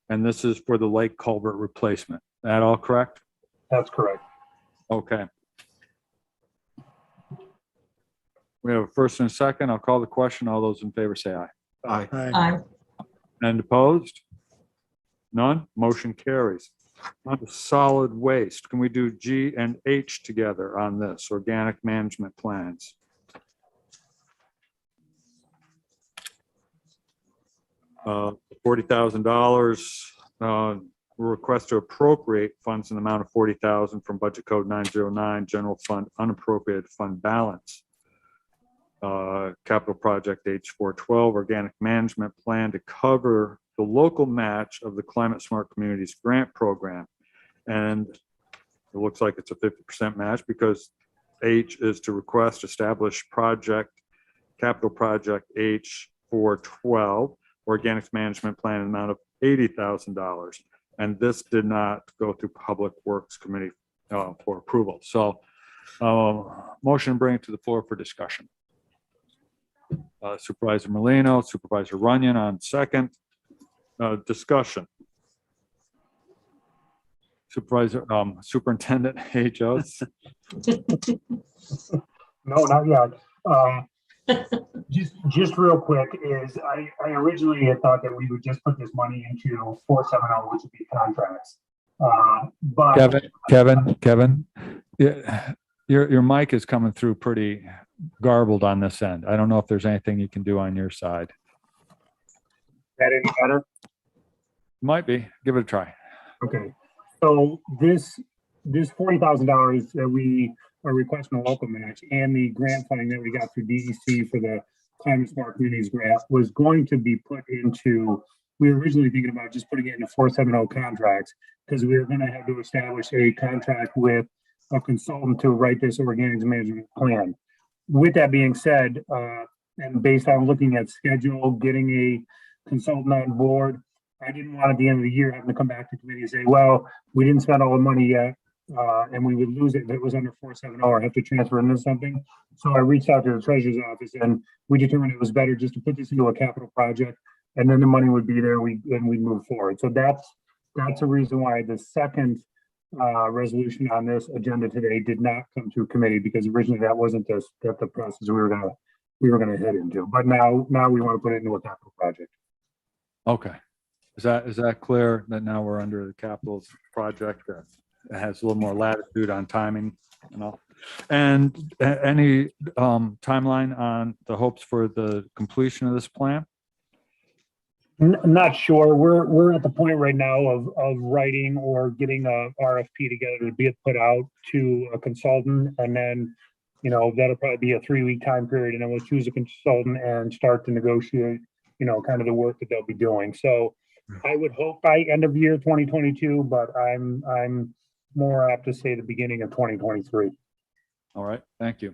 And this is for the lake culvert replacement. That all correct? That's correct. Okay. We have a first and a second. I'll call the question. All those in favor say aye. Aye. Aye. And opposed? None. Motion carries. On to solid waste. Can we do G and H together on this? Organic management plans. $40,000 request to appropriate funds in the amount of 40,000 from budget code 909, general fund unappropriated fund balance. Capital project H412, organic management plan to cover the local match of the Climate Smart Communities Grant Program. And it looks like it's a 50% match because H is to request establish capital project H412, organics management plan, an amount of $80,000. And this did not go through Public Works Committee for approval. So motion bring it to the floor for discussion. Supervisor Molino, Supervisor Runyon on second. Discussion. Superintendent Jones. No, not yet. Just real quick is I originally had thought that we would just put this money into 470, which would be contracts. But Kevin, yeah, your mic is coming through pretty garbled on this end. I don't know if there's anything you can do on your side. that any better? Might be. Give it a try. Okay. So this $40,000 that we are requesting a local match and the grant funding that we got through DEC for the Climate Smart Communities grant was going to be put into, we were originally thinking about just putting it into 470 contracts because we were going to have to establish a contract with a consultant to write this organics management plan. With that being said, and based on looking at schedule, getting a consultant on board, I didn't want at the end of the year having to come back to committee and say, well, we didn't spend all the money yet, and we would lose it if it was under 470 or have to transfer into something. So I reached out to the treasurer's office and we determined it was better just to put this into a capital project and then the money would be there and we'd move forward. So that's a reason why the second resolution on this agenda today did not come to committee, because originally that wasn't the process we were gonna head into. But now we want to put it into a capital project. Okay. Is that clear that now we're under the capital project that has a little more latitude on timing and all? And any timeline on the hopes for the completion of this plan? Not sure. We're at the point right now of writing or getting a RFP together to be put out to a consultant, and then, that'll probably be a 3-week time period, and then we'll choose a consultant and start to negotiate, kind of the work that they'll be doing. So I would hope by end of year 2022, but I'm more apt to say the beginning of 2023. All right, thank you.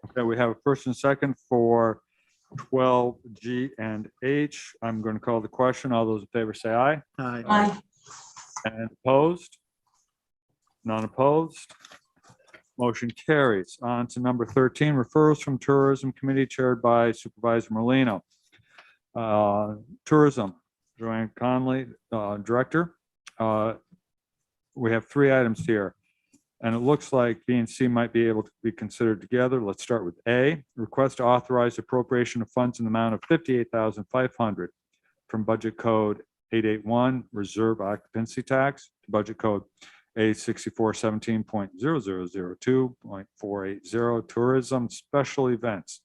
Okay, we have a first and second for 12G and H. I'm going to call the question. All those in favor say aye. Aye. And opposed? None opposed? Motion carries. On to number 13, referrals from Tourism Committee chaired by Supervisor Molino. Tourism, Joanne Conley, Director. We have 3 items here, and it looks like B and C might be able to be considered together. Let's start with A, request to authorize appropriation of funds in the amount of $58,500 from budget code 881, reserve occupancy tax, to budget code A6417.0002.480, tourism special events,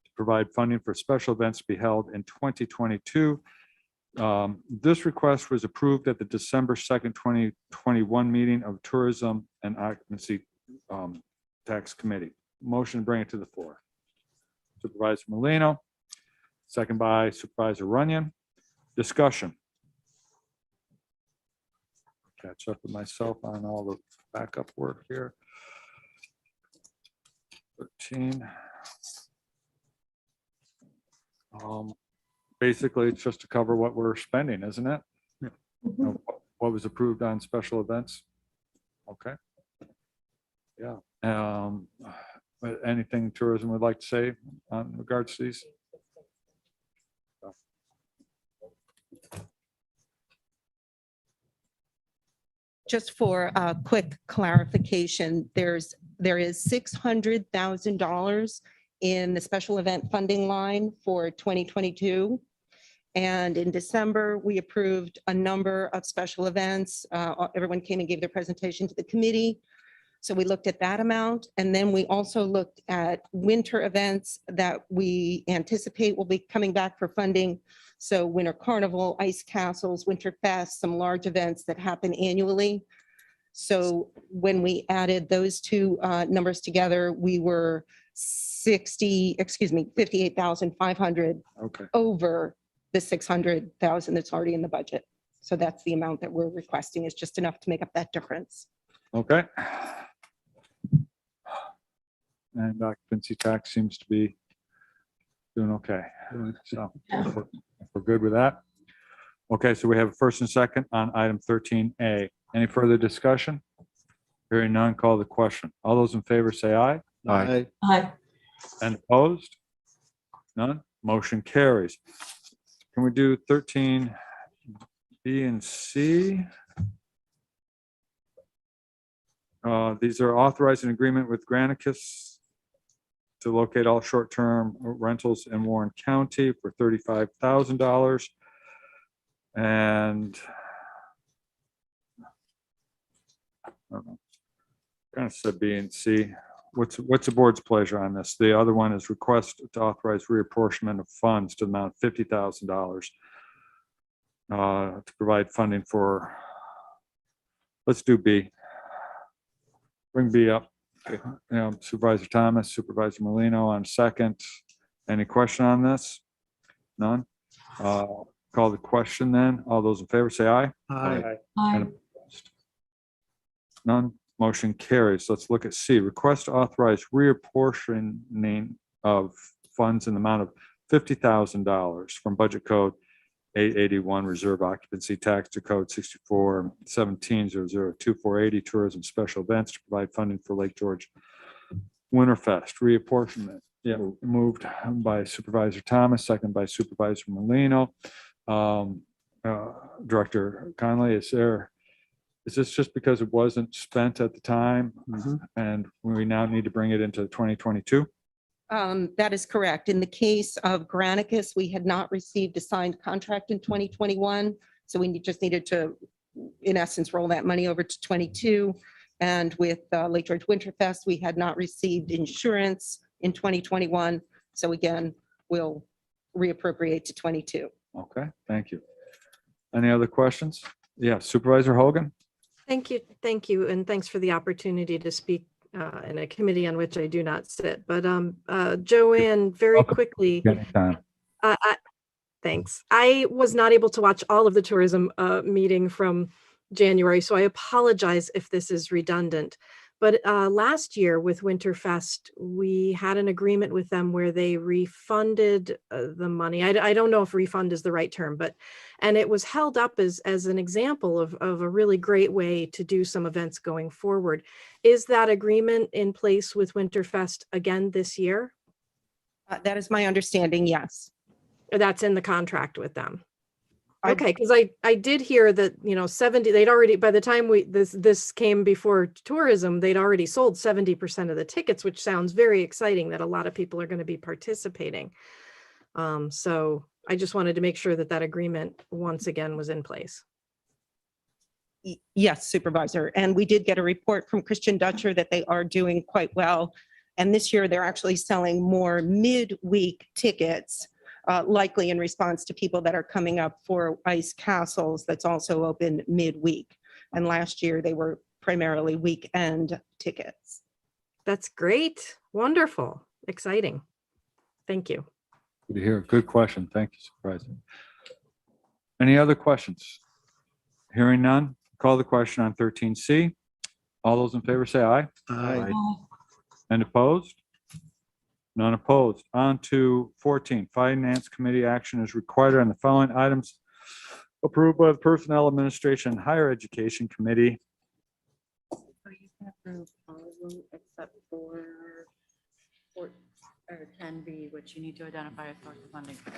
to provide funding for special events to be held in 2022. This request was approved at the December 2nd, 2021 meeting of Tourism and Occupancy Tax Committee. Motion to bring it to the floor. Supervisor Molino, second by Supervisor Runyon. Discussion. Catch up with myself on all the backup work here. 13. Basically, it's just to cover what we're spending, isn't it? What was approved on special events? Okay. Yeah. But anything tourism would like to say on regards to these? Just for a quick clarification, there is $600,000 in the special event funding line for 2022. And in December, we approved a number of special events. Everyone came and gave their presentation to the committee. So we looked at that amount. And then we also looked at winter events that we anticipate will be coming back for funding So Winter Carnival, Ice Castles, Winter Fest, some large events that happen annually. So when we added those two numbers together, we were 58,500 Okay. over the 600,000 that's already in the budget. So that's the amount that we're requesting, is just enough to make up that difference. Okay. And occupancy tax seems to be doing okay. So we're good with that. Okay, so we have a first and second on item 13A. Any further discussion? Hearing none, call the question. All those in favor say aye. Aye. Aye. And opposed? None? Motion carries. Can we do 13B and C? These are authorizing agreement with Granicus to locate all short-term rentals in Warren County for $35,000. And I don't know, kind of said B and C. What's the board's pleasure on this? The other one is request to authorize reapportionment of funds to the amount of $50,000 to provide funding for, let's do B. Bring B up. Supervisor Thomas, Supervisor Molino on second. Any question on this? None? Call the question then. All those in favor say aye. Aye. Aye. None? Motion carries. Let's look at C. Request to authorize reapportioning of funds in the amount of $50,000 from Budget Code 881 Reserve Occupancy Tax to Code 64-17-002-480 Tourism Special Events to provide funding for Lake George Winterfest reapportionment. Yeah, moved by Supervisor Thomas, second by Supervisor Molino. Director Conley, is this just because it wasn't spent at the time and we now need to bring it into 2022? That is correct. In the case of Granicus, we had not received a signed contract in 2021. So we just needed to, in essence, roll that money over to 22. And with Lake George Winterfest, we had not received insurance in 2021. So again, we'll reappropriate to 22. Okay, thank you. Any other questions? Yeah, Supervisor Hogan? Thank you, and thanks for the opportunity to speak in a committee on which I do not sit. But Joanne, very quickly, thanks. I was not able to watch all of the tourism meeting from January, so I apologize if this is redundant. But last year with Winterfest, we had an agreement with them where they refunded the money. I don't know if refund is the right term, and it was held up as an example of a really great way to do some events going forward. Is that agreement in place with Winterfest again this year? That is my understanding, yes. That's in the contract with them. Okay, because I did hear that, 70, they'd already, by the time this came before tourism, they'd already sold 70% of the tickets, which sounds very exciting that a lot of people are going to be participating. So I just wanted to make sure that agreement once again was in place. Yes, Supervisor. And we did get a report from Christian Dutcher that they are doing quite well. And this year they're actually selling more midweek tickets, likely in response to people that are coming up for Ice Castles that's also open midweek. And last year they were primarily weekend tickets. That's great. Wonderful. Exciting. Thank you. Good to hear. Good question. Thank you, Supervisor. Any other questions? Hearing none, call the question on 13C. All those in favor say aye. Aye. And opposed? None opposed. On to 14. Finance Committee action is required on the following items approved by the Personnel Administration and Higher Education Committee. You can approve all of them except for 10B, which you need to identify a source of funding for.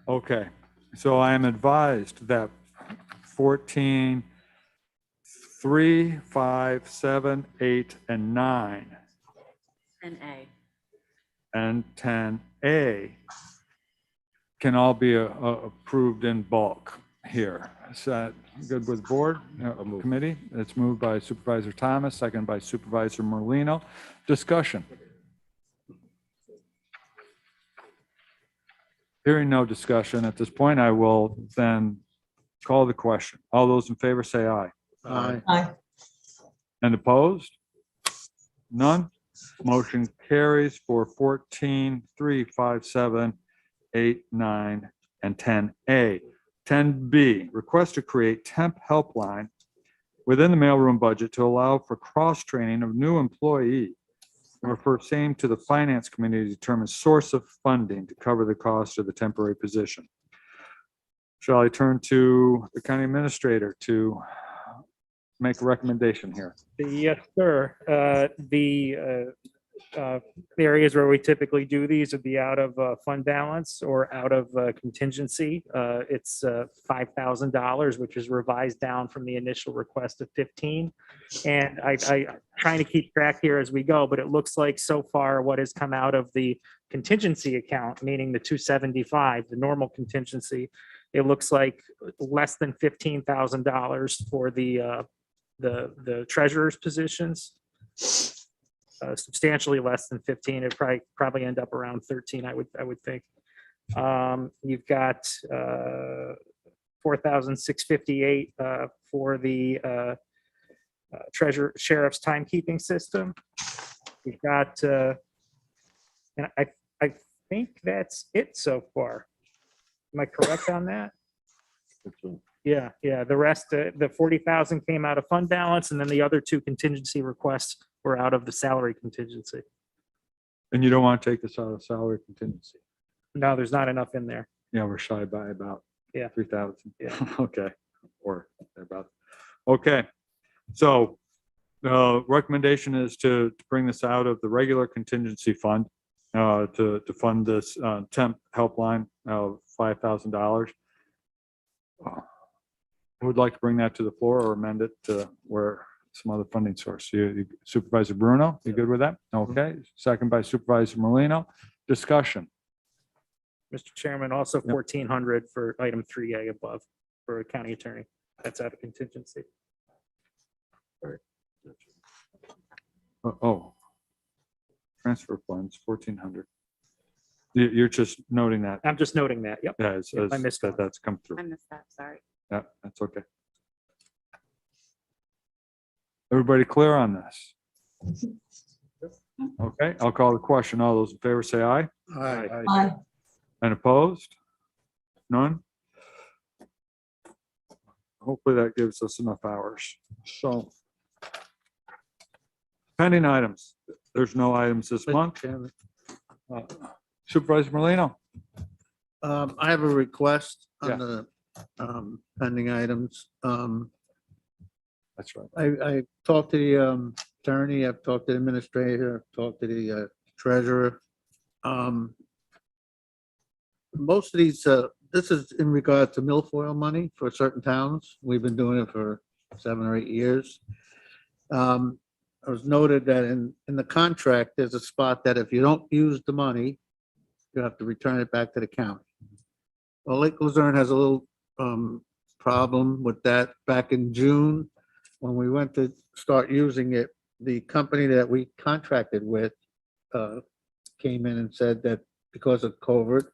Okay, so I am advised that 14, 3, 5, 7, 8, and 9 And A. and 10A can all be approved in bulk here. Is that good with board, committee? It's moved by Supervisor Thomas, second by Supervisor Molino. Discussion. Hearing no discussion at this point, I will then call the question. All those in favor say aye. Aye. Aye. And opposed? None? Motion carries for 14, 3, 5, 7, 8, 9, and 10A. 10B, request to create temp helpline within the mailroom budget to allow for cross-training of new employee. And refer same to the finance committee to determine source of funding to cover the cost of the temporary position. Shall I turn to the county administrator to make a recommendation here? Yes, sir. The areas where we typically do these would be out of fund balance or out of contingency. It's $5,000, which is revised down from the initial request of 15. And I trying to keep track here as we go, but it looks like so far what has come out of the contingency account, meaning the 275, the normal contingency, it looks like less than $15,000 for the treasurer's positions. Substantially less than 15. It probably end up around 13, I would think. You've got 4,658 for the sheriff's timekeeping system. We've got, and I think that's it so far. Am I correct on that? Yeah. The rest, the 40,000 came out of fund balance, and then the other two contingency requests were out of the salary contingency. And you don't want to take this out of salary contingency? No, there's not enough in there. Yeah, we're shy by about Yeah. 3,000. Yeah. Okay, or about. Okay, so the recommendation is to bring this out of the regular contingency fund to fund this temp helpline of $5,000. I would like to bring that to the floor or amend it to where some other funding source. Supervisor Bruno, you good with that? Okay, second by Supervisor Molino. Discussion. Mr. Chairman, also 1,400 for item 3A above for a county attorney. That's out of contingency. Oh. Transfer funds, 1,400. You're just noting that. I'm just noting that. Yep. Yeah, I missed that. that's come through. I missed that, sorry. Yeah, that's okay. Everybody clear on this? Okay, I'll call the question. All those in favor say aye. Aye. Aye. And opposed? None? Hopefully that gives us enough hours. So pending items. There's no items this month. Chairman, Supervisor Molino. I have a request Yeah. on the pending items. That's right. I talked to the attorney, I've talked to the administrator, I've talked to the treasurer. Most of these, this is in regard to milfoil money for certain towns. We've been doing it for 7 or 8 years. It was noted that in the contract, there's a spot that if you don't use the money, you have to return it back to the county. Well, Lake Luzerne has a little problem with that. Back in June, when we went to start using it, the company that we contracted with came in and said that because of COVID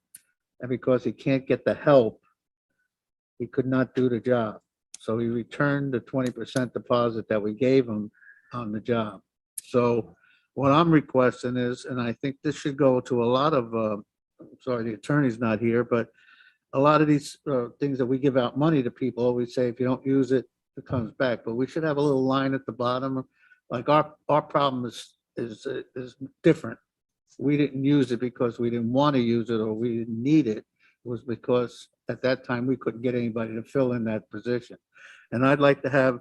and because he can't get the help, he could not do the job. So he returned the 20% deposit that we gave him on the job. So what I'm requesting is, and I think this should go to a lot of, sorry, the attorney's not here, but a lot of these things that we give out money to people, we say, if you don't use it, it comes back. But we should have a little line at the bottom. Like our problem is different. We didn't use it because we didn't want to use it or we didn't need it. It was because at that time we couldn't get anybody to fill in that position. And I'd like to have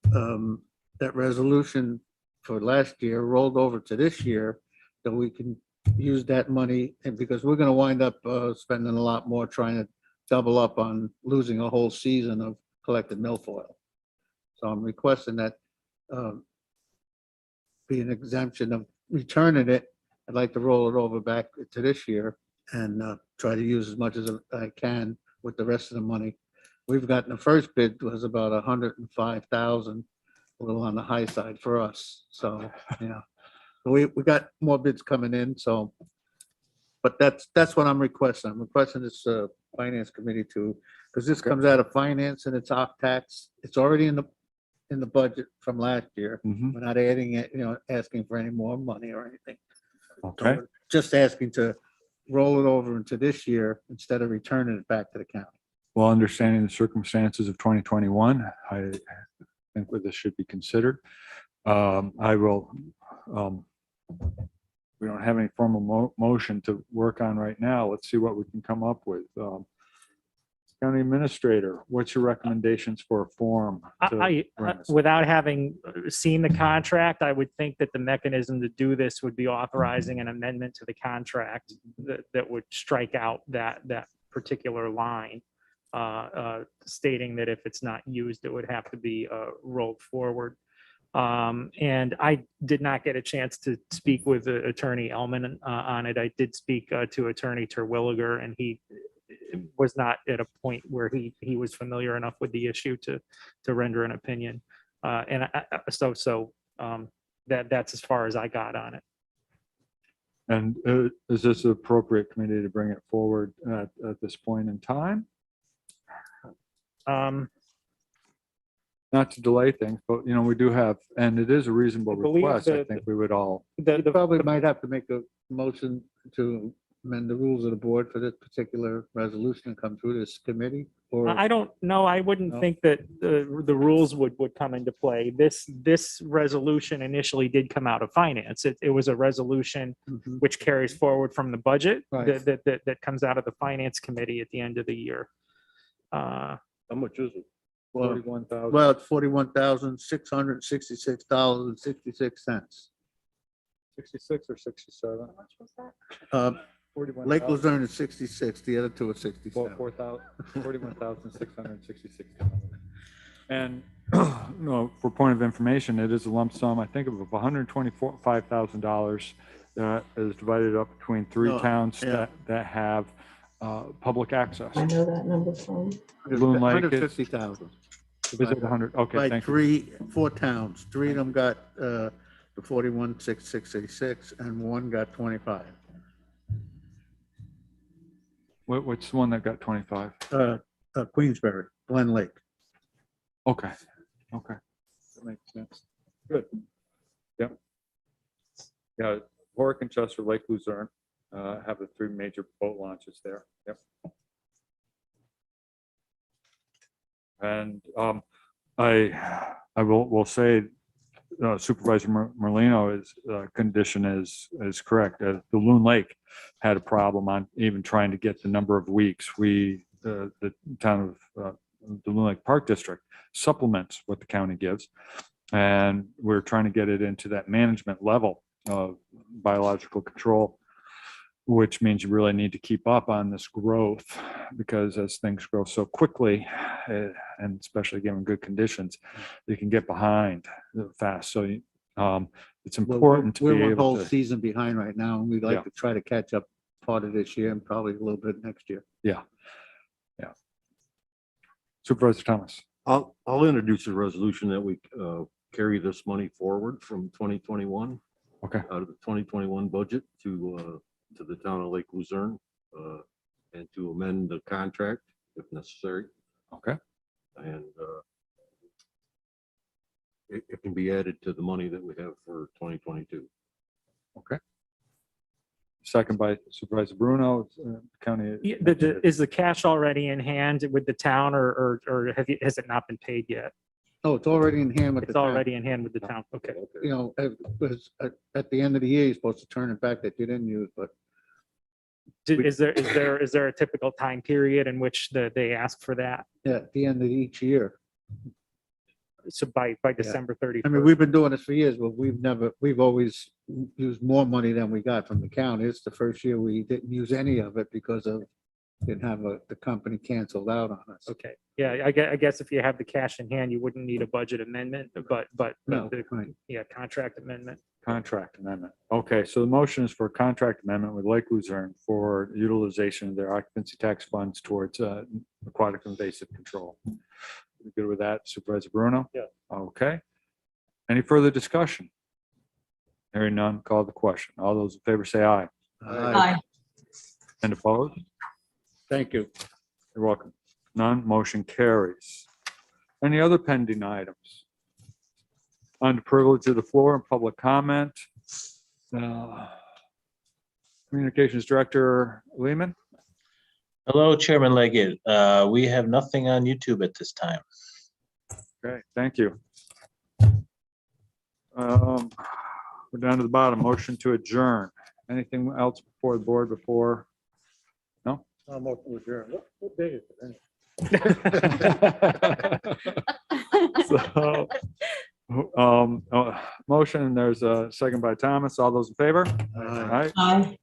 that resolution for last year rolled over to this year, so we can use that money, and because we're going to wind up spending a lot more trying to double up on losing a whole season of collected milfoil. So I'm requesting that be an exemption of returning it. I'd like to roll it over back to this year and try to use as much as I can with the rest of the money. We've gotten, the first bid was about 105,000, a little on the high side for us. So, yeah, we got more bids coming in. So but that's what I'm requesting. I'm requesting this finance committee to, because this comes out of finance and it's off tax. It's already in the budget from last year. Mhm. We're not adding it, asking for any more money or anything. So Okay, we're just asking to roll it over into this year instead of returning it back to the county. well, understanding the circumstances of 2021, I think that this should be considered. I will, we don't have any formal motion to work on right now. Let's see what we can come up with. County Administrator, what's your recommendations for a form? to bring this? Without having seen the contract, I would think that the mechanism to do this would be authorizing an amendment to the contract that would strike out that particular line, stating that if it's not used, it would have to be rolled forward. And I did not get a chance to speak with Attorney Elman on it. I did speak to Attorney Terwilliger, and he was not at a point where he was familiar enough with the issue to render an opinion. And that's as far as I got on it. And is this an appropriate committee to bring it forward at this point in time? Not to delay things, but we do have, and it is a reasonable I believe request. I that- think we would all, You probably might have to make a motion to amend the rules of the board for this particular resolution and come through this committee, or I don't know. I wouldn't No. think that the rules would come into play. This resolution initially did come out of finance. It was a resolution Mhm. which carries forward from the budget Right. that comes out of the finance committee at the end of the year. How much is it? well, 41,000. well, it's $41,666.66. 66 or 67? Lake Luzerne is 66, the other two are 67. 41,666. And, for point of information, it is a lump sum, I think of $125,000 that is divided up between three No, towns yeah. that have public access. I know that number from. Loon Lake is- 150,000. Is it 100? Okay, By thank you. 4 towns. 3 of them got the 41,666 and 1 got 25. What's the one that got 25? Queensbury, Glen Lake. Okay, that makes sense. Good. Yep. Yeah, Warwick and Chester, Lake Luzerne have the 3 major boat launches there. Yep. And I will say Supervisor Molino condition is correct. The Loon Lake had a problem on even trying to get the number of weeks. The town of the Loon Lake Park District supplements what the county gives. And we're trying to get it into that management level of biological control, which means you really need to keep up on this growth, because as things grow so quickly, and especially given good conditions, you can get behind fast. So it's important to We're be one able whole to. season behind right now, and we'd like Yeah. to try to catch up part of this year and probably a little bit next year. Yeah. Supervisor Thomas. I'll introduce a resolution that we carry this money forward from 2021. Okay. Out of the 2021 budget to the town of Lake Luzerne, and to amend the contract if necessary. Okay. And it can be added to the money that we have for 2022. Okay. Second by Supervisor Bruno, County. Is the cash already in hand with the town, or has it not been paid yet? Oh, it's already in hand with the It's town. already in hand with the town. Okay. At the end of the year, you're supposed to turn it back that you didn't use, but Is there a typical time period in which they ask for that? yeah, at the end of each year. So by December 31st? I mean, we've been doing this for years, but we've always used more money than we got from the county. It's the first year we didn't use any of it because didn't have the company canceled out on us. Okay, yeah, I guess if you have the cash in hand, you wouldn't need a budget amendment, but No, the- right. yeah, contract amendment. Contract amendment. Okay, so the motion is for a contract amendment with Lake Luzerne for utilization of their occupancy tax funds towards aquatic invasive control. You good with that, Supervisor Bruno? Yeah. Okay. Any further discussion? Hearing none, call the question. All those in favor say aye. Aye. And opposed? Thank you. You're welcome. None, motion carries. Any other pending items? Under privilege of the floor and public comment. Communications Director Lehman? Hello, Chairman Leggett. We have nothing on YouTube at this time. Okay, thank you. We're down to the bottom, motion to adjourn. Anything else before the board before? No? What day is it? So, motion, there's a second by Thomas. All those in favor? Aye. Aye.